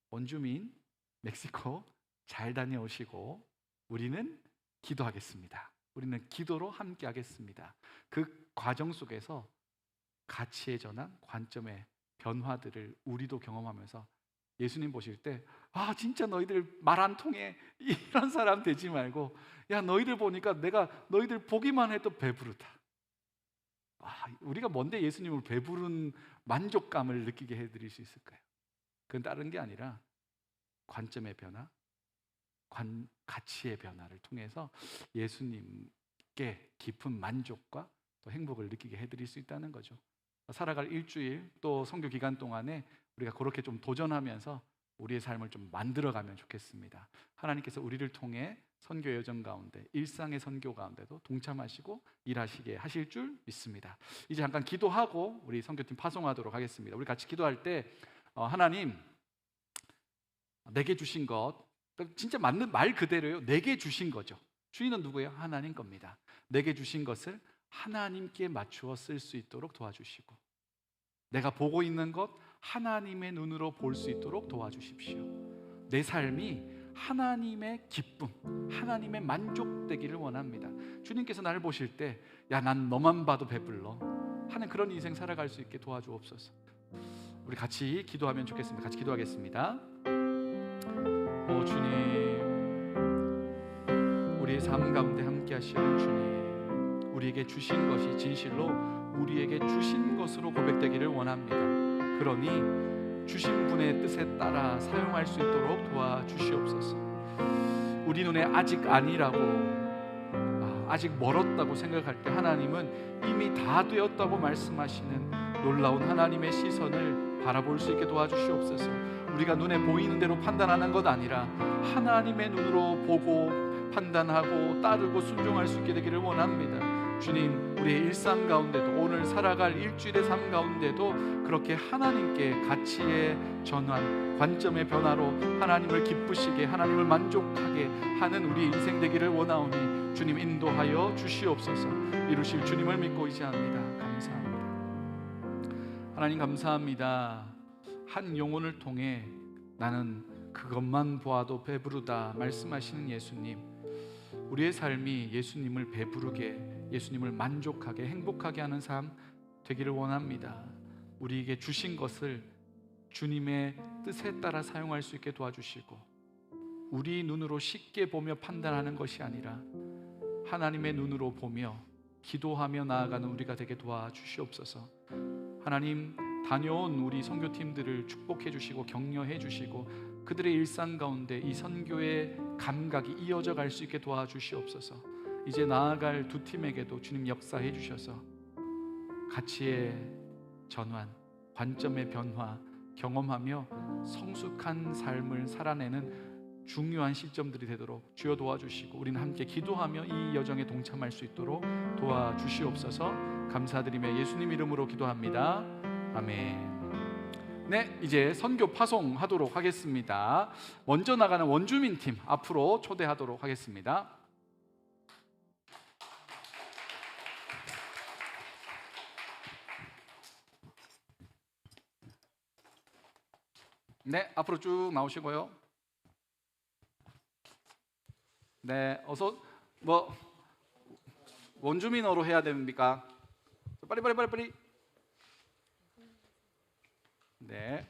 원주민 멕시코 잘 다녀오시고, 우리는 기도하겠습니다. 우리는 기도로 함께 하겠습니다. 그 과정 속에서 가치의 전환, 관점의 변화들을 우리도 경험하면서 예수님 보실 때 진짜 너희들 말 안 통해, 이런 사람 되지 말고, 야 너희들 보니까 내가 너희들 보기만 해도 배부르다. 우리가 뭔데 예수님을 배부른 만족감을 느끼게 해드릴 수 있을까요? 그건 다른 게 아니라 관점의 변화, 가치의 변화를 통해서 예수님께 깊은 만족과 또 행복을 느끼게 해드릴 수 있다는 거죠. 살아갈 일주일 또 선교 기간 동안에 우리가 그렇게 좀 도전하면서 우리의 삶을 좀 만들어가면 좋겠습니다. 하나님께서 우리를 통해 선교 여정 가운데, 일상의 선교 가운데도 동참하시고 일하시게 하실 줄 믿습니다. 이제 잠깐 기도하고 우리 선교팀 파송하도록 하겠습니다. 우리 같이 기도할 때 하나님, 내게 주신 것, 진짜 맞는 말 그대로요. 내게 주신 거죠. 주인은 누구예요? 하나님 겁니다. 내게 주신 것을 하나님께 맞추어 쓸 수 있도록 도와주시고, 내가 보고 있는 것 하나님의 눈으로 볼 수 있도록 도와주십시오. 내 삶이 하나님의 기쁨, 하나님의 만족되기를 원합니다. 주님께서 나를 보실 때 야, 난 너만 봐도 배불러 하는 그런 인생 살아갈 수 있게 도와주옵소서. 우리 같이 기도하면 좋겠습니다. 같이 기도하겠습니다. 오 주님, 우리의 삶 가운데 함께 하시는 주님, 우리에게 주신 것이 진실로 우리에게 주신 것으로 고백되기를 원합니다. 그러니 주신 분의 뜻에 따라 사용할 수 있도록 도와주시옵소서. 우리 눈에 아직 아니라고, 아직 멀었다고 생각할 때 하나님은 이미 다 되었다고 말씀하시는 놀라운 하나님의 시선을 바라볼 수 있게 도와주시옵소서. 우리가 눈에 보이는 대로 판단하는 것 아니라 하나님의 눈으로 보고 판단하고 따르고 순종할 수 있게 되기를 원합니다. 주님, 우리의 일상 가운데도 오늘 살아갈 일주일의 삶 가운데도 그렇게 하나님께 가치의 전환, 관점의 변화로 하나님을 기쁘시게, 하나님을 만족하게 하는 우리의 인생 되기를 원하오니 주님 인도하여 주시옵소서. 이루실 주님을 믿고 의지합니다. 감사합니다. 하나님 감사합니다. 한 영혼을 통해 나는 그것만 보아도 배부르다 말씀하시는 예수님, 우리의 삶이 예수님을 배부르게, 예수님을 만족하게, 행복하게 하는 삶 되기를 원합니다. 우리에게 주신 것을 주님의 뜻에 따라 사용할 수 있게 도와주시고, 우리 눈으로 쉽게 보며 판단하는 것이 아니라 하나님의 눈으로 보며 기도하며 나아가는 우리가 되게 도와주시옵소서. 하나님, 다녀온 우리 선교팀들을 축복해 주시고 격려해 주시고 그들의 일상 가운데 이 선교의 감각이 이어져 갈 수 있게 도와주시옵소서. 이제 나아갈 두 팀에게도 주님 역사해 주셔서 가치의 전환, 관점의 변화 경험하며 성숙한 삶을 살아내는 중요한 시점들이 되도록 주여 도와주시고 우리는 함께 기도하며 이 여정에 동참할 수 있도록 도와주시옵소서. 감사드리며 예수님 이름으로 기도합니다. 아멘. 네, 이제 선교 파송하도록 하겠습니다. 먼저 나가는 원주민 팀 앞으로 초대하도록 하겠습니다. 네, 앞으로 쭉 나오시고요. 네, 어서 뭐 원주민어로 해야 됩니까? 빨리. 네.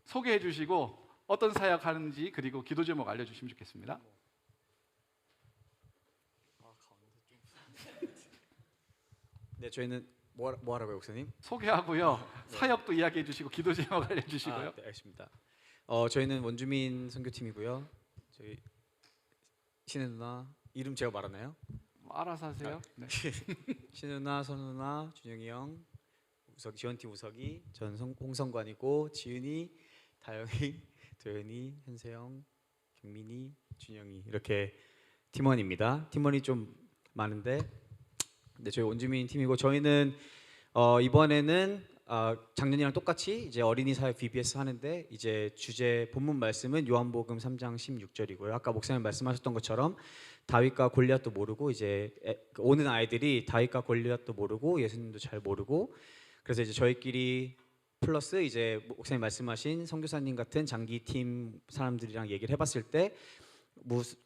소개해 주시고 어떤 사역 하는지 그리고 기도 제목 알려주시면 좋겠습니다. 네, 저희는 뭐 하라고요, 목사님? 소개하고요. 사역도 이야기해 주시고 기도 제목 알려주시고요. 네, 알겠습니다. 저희는 원주민 선교팀이고요. 저희 신혜 누나 이름 제가 말하나요? 알아서 하세요. 네. 신혜 누나, 선우 누나, 준영이 형, 지원팀 우석이, 전 홍성관이고 지은이, 다영이, 도현이, 현세영, 경민이, 준영이 이렇게 팀원입니다. 팀원이 좀 많은데, 네, 저희 원주민 팀이고 저희는 이번에는 작년이랑 똑같이 이제 어린이 사역 VBS 하는데 이제 주제 본문 말씀은 요한복음 3장 16절이고요. 아까 목사님 말씀하셨던 것처럼 다윗과 골리앗도 모르고 이제 오는 아이들이 다윗과 골리앗도 모르고 예수님도 잘 모르고 그래서 이제 저희끼리 플러스 이제 목사님 말씀하신 선교사님 같은 장기팀 사람들이랑 얘기를 해봤을 때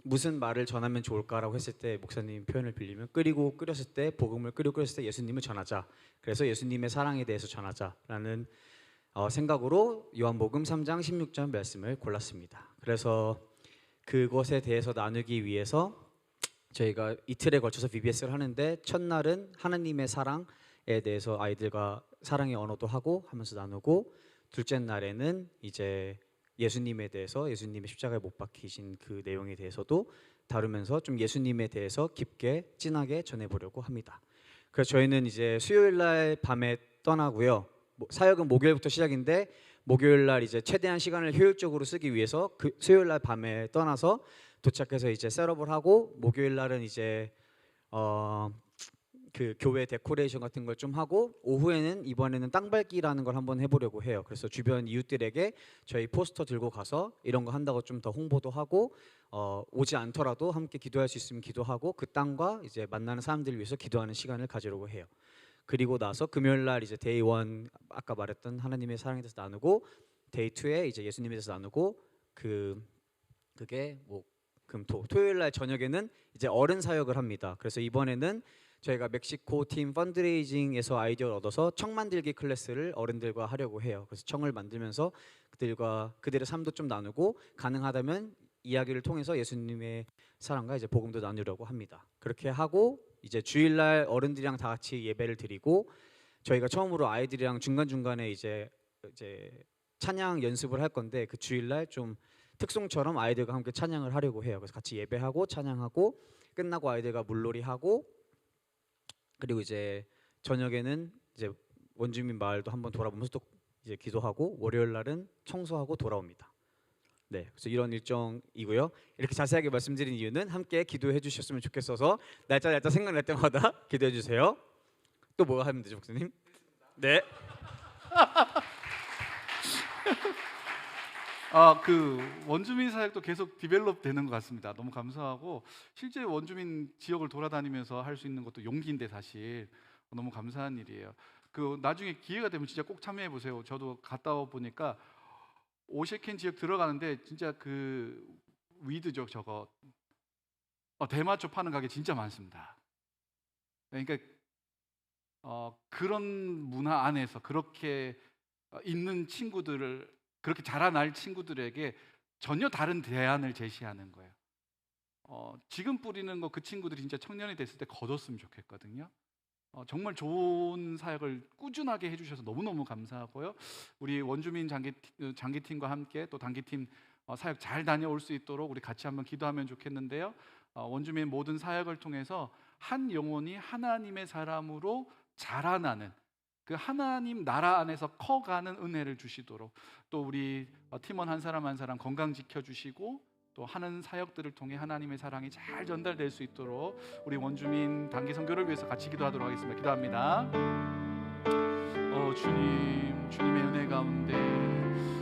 무슨 말을 전하면 좋을까라고 했을 때 목사님 표현을 빌리면 끓였을 때 복음을 끓였을 때 예수님을 전하자. 그래서 예수님의 사랑에 대해서 전하자라는 생각으로 요한복음 3장 16절 말씀을 골랐습니다. 그래서 그것에 대해서 나누기 위해서 저희가 이틀에 걸쳐서 VBS를 하는데 첫날은 하나님의 사랑에 대해서 아이들과 사랑의 언어도 하고 하면서 나누고 둘째 날에는 이제 예수님에 대해서 예수님의 십자가에 못 박히신 그 내용에 대해서도 다루면서 좀 예수님에 대해서 깊게 진하게 전해보려고 합니다. 그래서 저희는 이제 수요일 날 밤에 떠나고요. 사역은 목요일부터 시작인데 목요일 날 이제 최대한 시간을 효율적으로 쓰기 위해서 그 수요일 날 밤에 떠나서 도착해서 이제 셋업을 하고 목요일 날은 이제 그 교회 데코레이션 같은 걸 좀 하고 오후에는 이번에는 땅밟기라는 걸 한번 해보려고 해요. 그래서 주변 이웃들에게 저희 포스터 들고 가서 이런 거 한다고 좀 더 홍보도 하고 오지 않더라도 함께 기도할 수 있으면 기도하고 그 땅과 이제 만나는 사람들을 위해서 기도하는 시간을 가지려고 해요. 그리고 나서 금요일 날 이제 데이 1 아까 말했던 하나님의 사랑에 대해서 나누고 데이 2에 이제 예수님에 대해서 나누고 그게 뭐 금토 토요일 날 저녁에는 이제 어른 사역을 합니다. 그래서 이번에는 저희가 멕시코 팀 펀드레이징에서 아이디어를 얻어서 청 만들기 클래스를 어른들과 하려고 해요. 그래서 청을 만들면서 그들의 삶도 좀 나누고 가능하다면 이야기를 통해서 예수님의 사랑과 이제 복음도 나누려고 합니다. 그렇게 하고 이제 주일날 어른들이랑 다 같이 예배를 드리고 저희가 처음으로 아이들이랑 중간중간에 이제 찬양 연습을 할 건데 그 주일날 좀 특송처럼 아이들과 함께 찬양을 하려고 해요. 그래서 같이 예배하고 찬양하고 끝나고 아이들과 물놀이하고 그리고 이제 저녁에는 이제 원주민 마을도 한번 돌아보면서 또 이제 기도하고 월요일 날은 청소하고 돌아옵니다. 네, 그래서 이런 일정이고요. 이렇게 자세하게 말씀드린 이유는 함께 기도해 주셨으면 좋겠어서 날짜 생각날 때마다 기도해 주세요. 또 뭐 하면 되죠, 목사님? 네. 그 원주민 사역도 계속 디벨롭 되는 것 같습니다. 너무 감사하고 실제 원주민 지역을 돌아다니면서 할 수 있는 것도 용기인데 사실 너무 감사한 일이에요. 그 나중에 기회가 되면 진짜 꼭 참여해 보세요. 저도 갔다 와 보니까 오셰켄 지역 들어가는데 진짜 그 위드죠 저거 대마초 파는 가게 진짜 많습니다. 그러니까 그런 문화 안에서 그렇게 있는 친구들을 그렇게 자라날 친구들에게 전혀 다른 대안을 제시하는 거예요. 지금 뿌리는 거 그 친구들이 진짜 청년이 됐을 때 거뒀으면 좋겠거든요. 정말 좋은 사역을 꾸준하게 해주셔서 너무너무 감사하고요. 우리 원주민 장기팀과 함께 또 단기팀 사역 잘 다녀올 수 있도록 우리 같이 한번 기도하면 좋겠는데요. 원주민 모든 사역을 통해서 한 영혼이 하나님의 사람으로 자라나는 그 하나님 나라 안에서 커가는 은혜를 주시도록 또 우리 팀원 한 사람 한 사람 건강 지켜주시고 또 하는 사역들을 통해 하나님의 사랑이 잘 전달될 수 있도록 우리 원주민 단기 선교를 위해서 같이 기도하도록 하겠습니다. 기도합니다. 주님의 은혜 가운데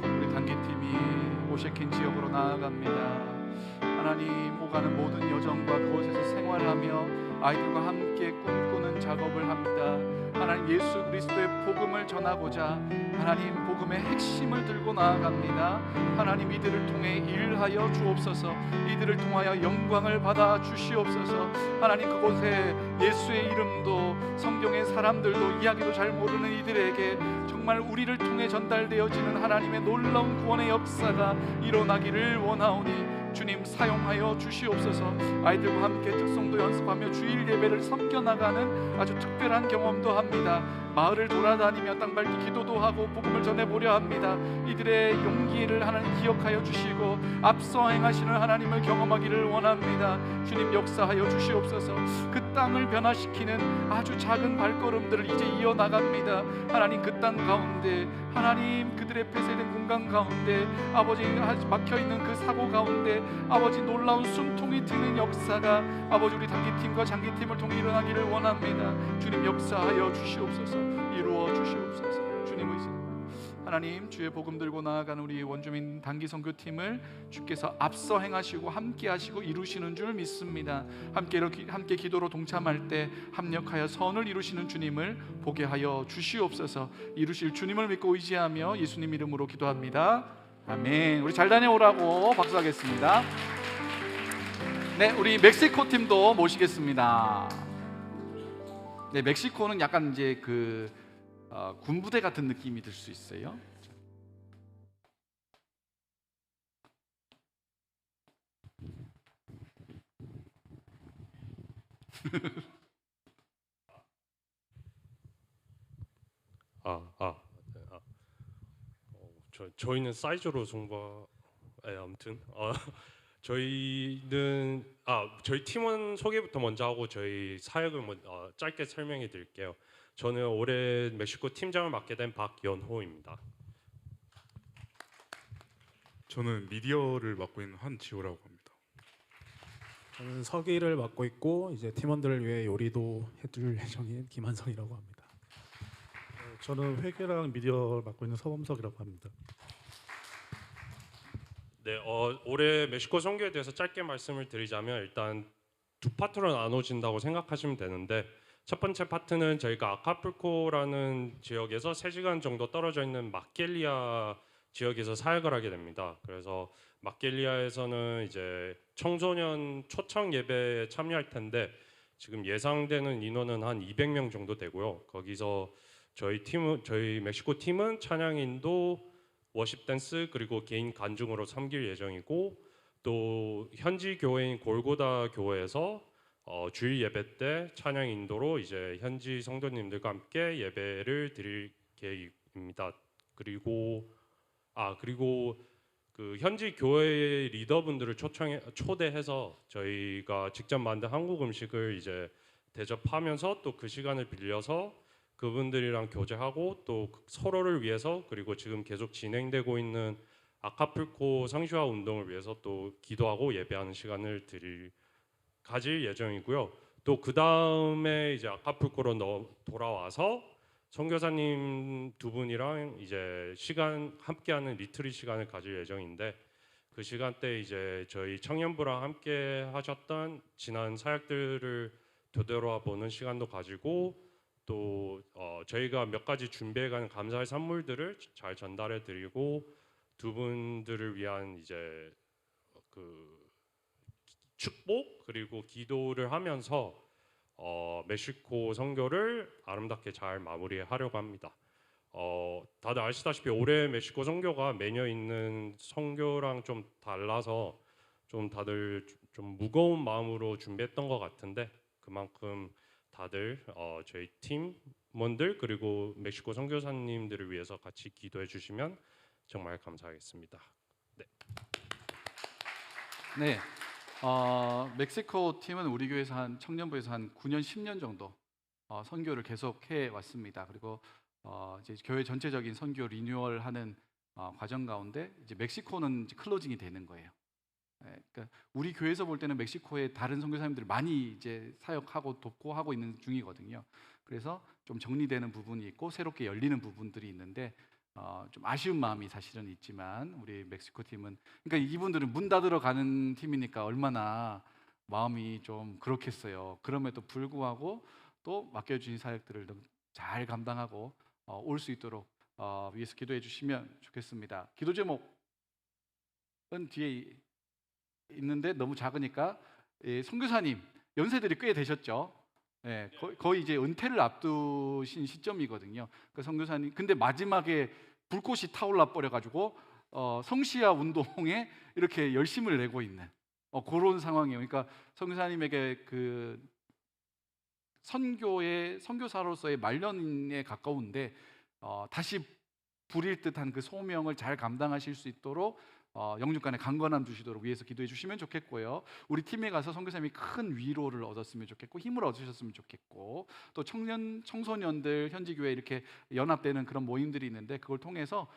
우리 단기팀이 오셰켄 지역으로 나아갑니다. 하나님 오가는 모든 여정과 그곳에서 생활하며 아이들과 함께 꿈꾸는 작업을 합니다. 하나님 예수 그리스도의 복음을 전하고자 하나님 복음의 핵심을 들고 나아갑니다. 하나님 이들을 통해 일하여 주옵소서. 이들을 통하여 영광을 받아 주시옵소서. 하나님 그곳에 예수의 이름도 성경의 사람들도 이야기도 잘 모르는 이들에게 정말 우리를 통해 전달되어지는 하나님의 놀라운 구원의 역사가 일어나기를 원하오니 주님 사용하여 주시옵소서. 아이들과 함께 특송도 연습하며 주일 예배를 섬겨나가는 아주 특별한 경험도 합니다. 마을을 돌아다니며 땅밟기 기도도 하고 복음을 전해보려 합니다. 이들의 용기를 하나님 기억하여 주시고 앞서 행하시는 하나님을 경험하기를 원합니다. 주님 역사하여 주시옵소서. 그 땅을 변화시키는 아주 작은 발걸음들을 이제 이어나갑니다. 하나님 그 땅 가운데 하나님 그들의 폐쇄된 공간 가운데 아버지 막혀있는 그 사고 가운데 아버지 놀라운 숨통이 트는 역사가 아버지 우리 단기팀과 장기팀을 통해 일어나기를 원합니다. 주님 역사하여 주시옵소서. 이루어 주시옵소서. 주님 의지합니다. 하나님 주의 복음 들고 나아가는 우리 원주민 단기 선교팀을 주께서 앞서 행하시고 함께 하시고 이루시는 줄 믿습니다. 함께 기도로 동참할 때 합력하여 선을 이루시는 주님을 보게 하여 주시옵소서. 이루실 주님을 믿고 의지하며 예수님 이름으로 기도합니다. 아멘. 우리 잘 다녀오라고 박수하겠습니다. 네, 우리 멕시코 팀도 모시겠습니다. 네, 멕시코는 약간 이제 그 군부대 같은 느낌이 들 수 있어요. 저희는 사이즈로 아무튼 저희는 저희 팀원 소개부터 먼저 하고 저희 사역을 짧게 설명해 드릴게요. 저는 올해 멕시코 팀장을 맡게 된 박연호입니다. 저는 미디어를 맡고 있는 한지호라고 합니다. 저는 서기를 맡고 있고 이제 팀원들을 위해 요리도 해줄 예정인 김한성이라고 합니다. 저는 회계랑 미디어를 맡고 있는 서범석이라고 합니다. 네, 올해 멕시코 선교에 대해서 짧게 말씀을 드리자면 일단 두 파트로 나눠진다고 생각하시면 되는데 첫 번째 파트는 저희가 아카풀코라는 지역에서 3시간 정도 떨어져 있는 마켈리아 지역에서 사역을 하게 됩니다. 그래서 마켈리아에서는 이제 청소년 초청 예배에 참여할 텐데 지금 예상되는 인원은 한 200명 정도 되고요. 거기서 저희 멕시코 팀은 찬양 인도, 워십 댄스 그리고 개인 간증으로 섬길 예정이고 또 현지 교회인 골고다 교회에서 주일 예배 때 찬양 인도로 이제 현지 성도님들과 함께 예배를 드릴 계획입니다. 그리고 그 현지 교회 리더분들을 초대해서 저희가 직접 만든 한국 음식을 이제 대접하면서 또 그 시간을 빌려서 그분들이랑 교제하고 또 서로를 위해서 그리고 지금 계속 진행되고 있는 아카풀코 성시화 운동을 위해서 또 기도하고 예배하는 시간을 가질 예정이고요. 또 그 다음에 이제 아카풀코로 돌아와서 선교사님 두 분이랑 이제 함께하는 리트릿 시간을 가질 예정인데 그 시간 때 이제 저희 청년부랑 함께 하셨던 지난 사역들을 되돌아보는 시간도 가지고 또 저희가 몇 가지 준비해가는 감사의 선물들을 잘 전달해드리고 두 분들을 위한 이제 그 축복 그리고 기도를 하면서 멕시코 선교를 아름답게 잘 마무리하려고 합니다. 다들 아시다시피 올해 멕시코 선교가 매년 있는 선교랑 좀 달라서 좀 다들 좀 무거운 마음으로 준비했던 것 같은데 그만큼 다들 저희 팀원들 그리고 멕시코 선교사님들을 위해서 같이 기도해 주시면 정말 감사하겠습니다. 네. 네. 멕시코 팀은 우리 교회에서 청년부에서 한 9년, 10년 정도 선교를 계속 해 왔습니다. 그리고 이제 교회 전체적인 선교 리뉴얼하는 과정 가운데 이제 멕시코는 이제 클로징이 되는 거예요. 그러니까 우리 교회에서 볼 때는 멕시코에 다른 선교사님들 많이 이제 사역하고 돕고 하고 있는 중이거든요. 그래서 좀 정리되는 부분이 있고 새롭게 열리는 부분들이 있는데 좀 아쉬운 마음이 사실은 있지만 우리 멕시코 팀은 그러니까 이분들은 문 닫으러 가는 팀이니까 얼마나 마음이 좀 그렇겠어요. 그럼에도 불구하고 또 맡겨주신 사역들을 잘 감당하고 올 수 있도록 위해서 기도해 주시면 좋겠습니다. 기도 제목은 뒤에 있는데 너무 작으니까 선교사님 연세들이 꽤 되셨죠? 네, 거의 이제 은퇴를 앞두신 시점이거든요. 그 선교사님 근데 마지막에 불꽃이 타올라 버려 가지고 성시화 운동에 이렇게 열심을 내고 있는 그런 상황이에요. 그러니까 선교사님에게 그 선교의 선교사로서의 말년에 가까운데 다시 부릴 듯한 그 소명을 잘 감당하실 수 있도록 영육간에 강건함 주시도록 위해서 기도해 주시면 좋겠고요. 우리 팀에 가서 선교사님이 큰 위로를 얻었으면 좋겠고 힘을 얻으셨으면 좋겠고 또 청소년들 현지 교회 이렇게 연합되는 그런 모임들이 있는데 그걸 통해서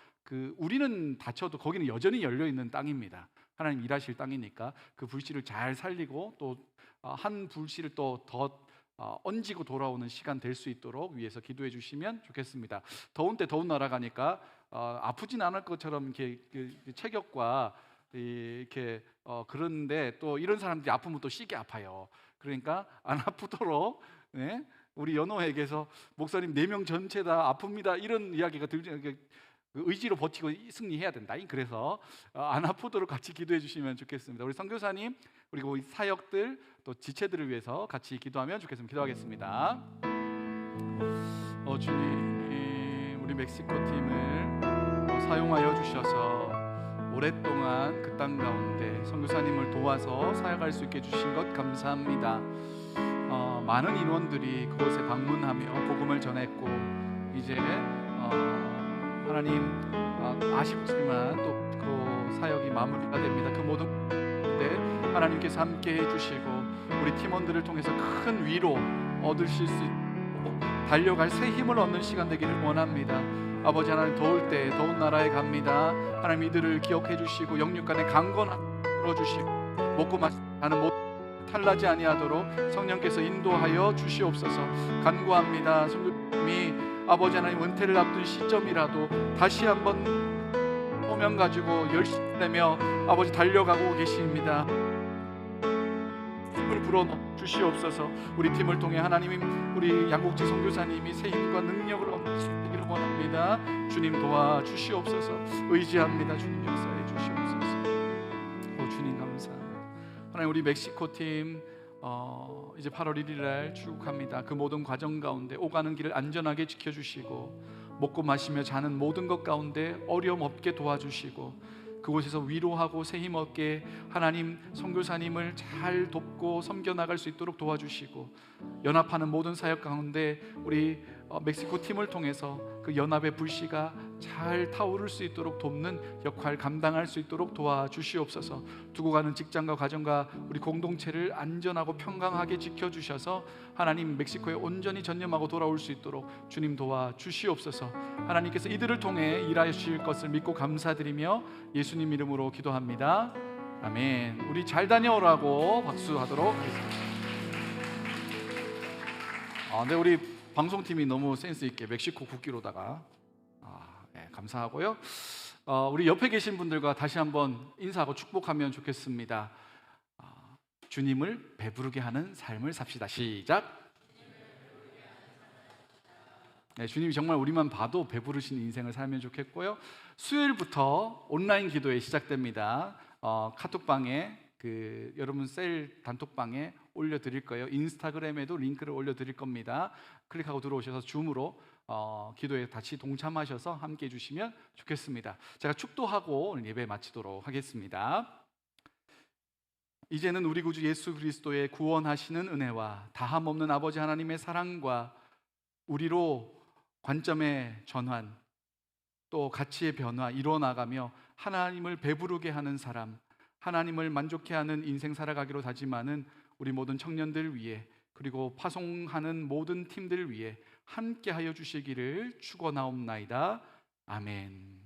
우리는 다쳐도 거기는 여전히 열려 있는 땅입니다. 하나님 일하실 땅이니까 그 불씨를 잘 살리고 또 한 불씨를 또 더 얹이고 돌아오는 시간 될 수 있도록 위해서 기도해 주시면 좋겠습니다. 더운 때 더운 나라 가니까 아프진 않을 것처럼 이렇게 체격과 이렇게 그런데 또 이런 사람들이 아프면 또 시게 아파요. 그러니까 안 아프도록 네? 우리 연호회에서 목사님 4명 전체 다 아픕니다 이런 이야기가 의지로 버티고 승리해야 된다. 그래서 안 아프도록 같이 기도해 주시면 좋겠습니다. 우리 선교사님 그리고 사역들 또 지체들을 위해서 같이 기도하면 좋겠습니다. 기도하겠습니다. 주님 우리 멕시코 팀을 사용하여 주셔서 오랫동안 그 땅 가운데 선교사님을 도와서 사역할 수 있게 해주신 것 감사합니다. 많은 인원들이 그곳에 방문하며 복음을 전했고 이제 하나님 아쉽지만 또 그 사역이 마무리가 됩니다. 그 모든 때 하나님께서 함께 해주시고 우리 팀원들을 통해서 큰 위로 얻으실 수 있고 달려갈 새 힘을 얻는 시간 되기를 원합니다. 아버지 하나님 더울 때 더운 나라에 갑니다. 하나님 이들을 기억해 주시고 영육간에 강건함 들어주시고 먹고 마시는 모든 탈나지 아니하도록 성령께서 인도하여 주시옵소서. 간구합니다. 성령님이 아버지 하나님 은퇴를 앞둔 시점이라도 다시 한번 소명 가지고 열심히 내며 아버지 달려가고 계십니다. 힘을 불어넣어 주시옵소서. 우리 팀을 통해 하나님이 우리 양국지 선교사님이 새 힘과 능력을 얻으시기를 원합니다. 주님 도와주시옵소서. 의지합니다. 주님 역사해 주시옵소서. 주님 감사합니다. 하나님 우리 멕시코 팀 이제 8월 1일 날 출국합니다. 그 모든 과정 가운데 오가는 길을 안전하게 지켜주시고 먹고 마시며 자는 모든 것 가운데 어려움 없게 도와주시고 그곳에서 위로하고 새 힘 얻게 하나님 선교사님을 잘 돕고 섬겨나갈 수 있도록 도와주시고 연합하는 모든 사역 가운데 우리 멕시코 팀을 통해서 그 연합의 불씨가 잘 타오를 수 있도록 돕는 역할 감당할 수 있도록 도와주시옵소서. 두고 가는 직장과 가정과 우리 공동체를 안전하고 평강하게 지켜주셔서 하나님 멕시코에 온전히 전념하고 돌아올 수 있도록 주님 도와주시옵소서. 하나님께서 이들을 통해 일하실 것을 믿고 감사드리며 예수님 이름으로 기도합니다. 아멘. 우리 잘 다녀오라고 박수하도록 하겠습니다. 네, 우리 방송팀이 너무 센스 있게 멕시코 국기로다가 네, 감사하고요. 우리 옆에 계신 분들과 다시 한번 인사하고 축복하면 좋겠습니다. 주님을 배부르게 하는 삶을 삽시다. 시작. 네, 주님이 정말 우리만 봐도 배부르신 인생을 살면 좋겠고요. 수요일부터 온라인 기도회 시작됩니다. 카톡방에 여러분 셀 단톡방에 올려드릴 거예요. 인스타그램에도 링크를 올려드릴 겁니다. 클릭하고 들어오셔서 줌으로 기도에 같이 동참하셔서 함께 해주시면 좋겠습니다. 제가 축도하고 오늘 예배 마치도록 하겠습니다. 이제는 우리 구주 예수 그리스도의 구원하시는 은혜와 다함없는 아버지 하나님의 사랑과 우리로 관점의 전환 또 가치의 변화 이루어나가며 하나님을 배부르게 하는 사람, 하나님을 만족해 하는 인생 살아가기로 다짐하는 우리 모든 청년들 위해 그리고 파송하는 모든 팀들 위해 함께 하여 주시기를 축원하옵나이다. 아멘.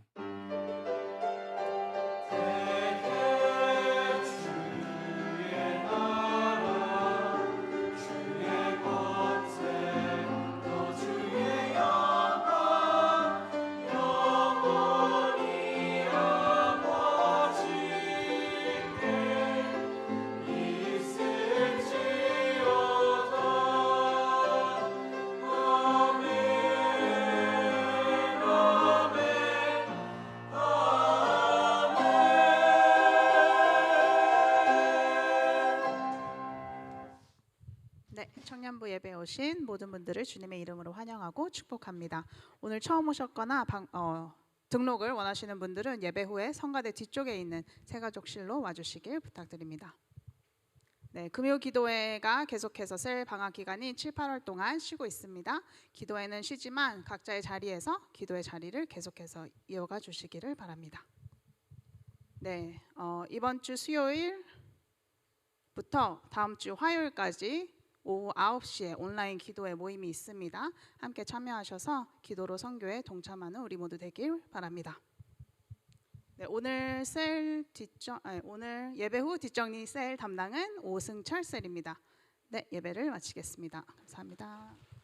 청년부 예배에 오신 모든 분들을 주님의 이름으로 환영하고 축복합니다. 오늘 처음 오셨거나 등록을 원하시는 분들은 예배 후에 성가대 뒤쪽에 있는 새가족실로 와주시길 부탁드립니다. 네, 금요 기도회가 계속해서 셀 방학 기간인 7, 8월 동안 쉬고 있습니다. 기도회는 쉬지만 각자의 자리에서 기도의 자리를 계속해서 이어가 주시기를 바랍니다. 네, 이번 주 수요일부터 다음 주 화요일까지 오후 9시에 온라인 기도회 모임이 있습니다. 함께 참여하셔서 기도로 선교에 동참하는 우리 모두 되길 바랍니다. 네, 오늘 예배 후 뒷정리 셀 담당은 오승철 셀입니다. 네, 예배를 마치겠습니다. 감사합니다.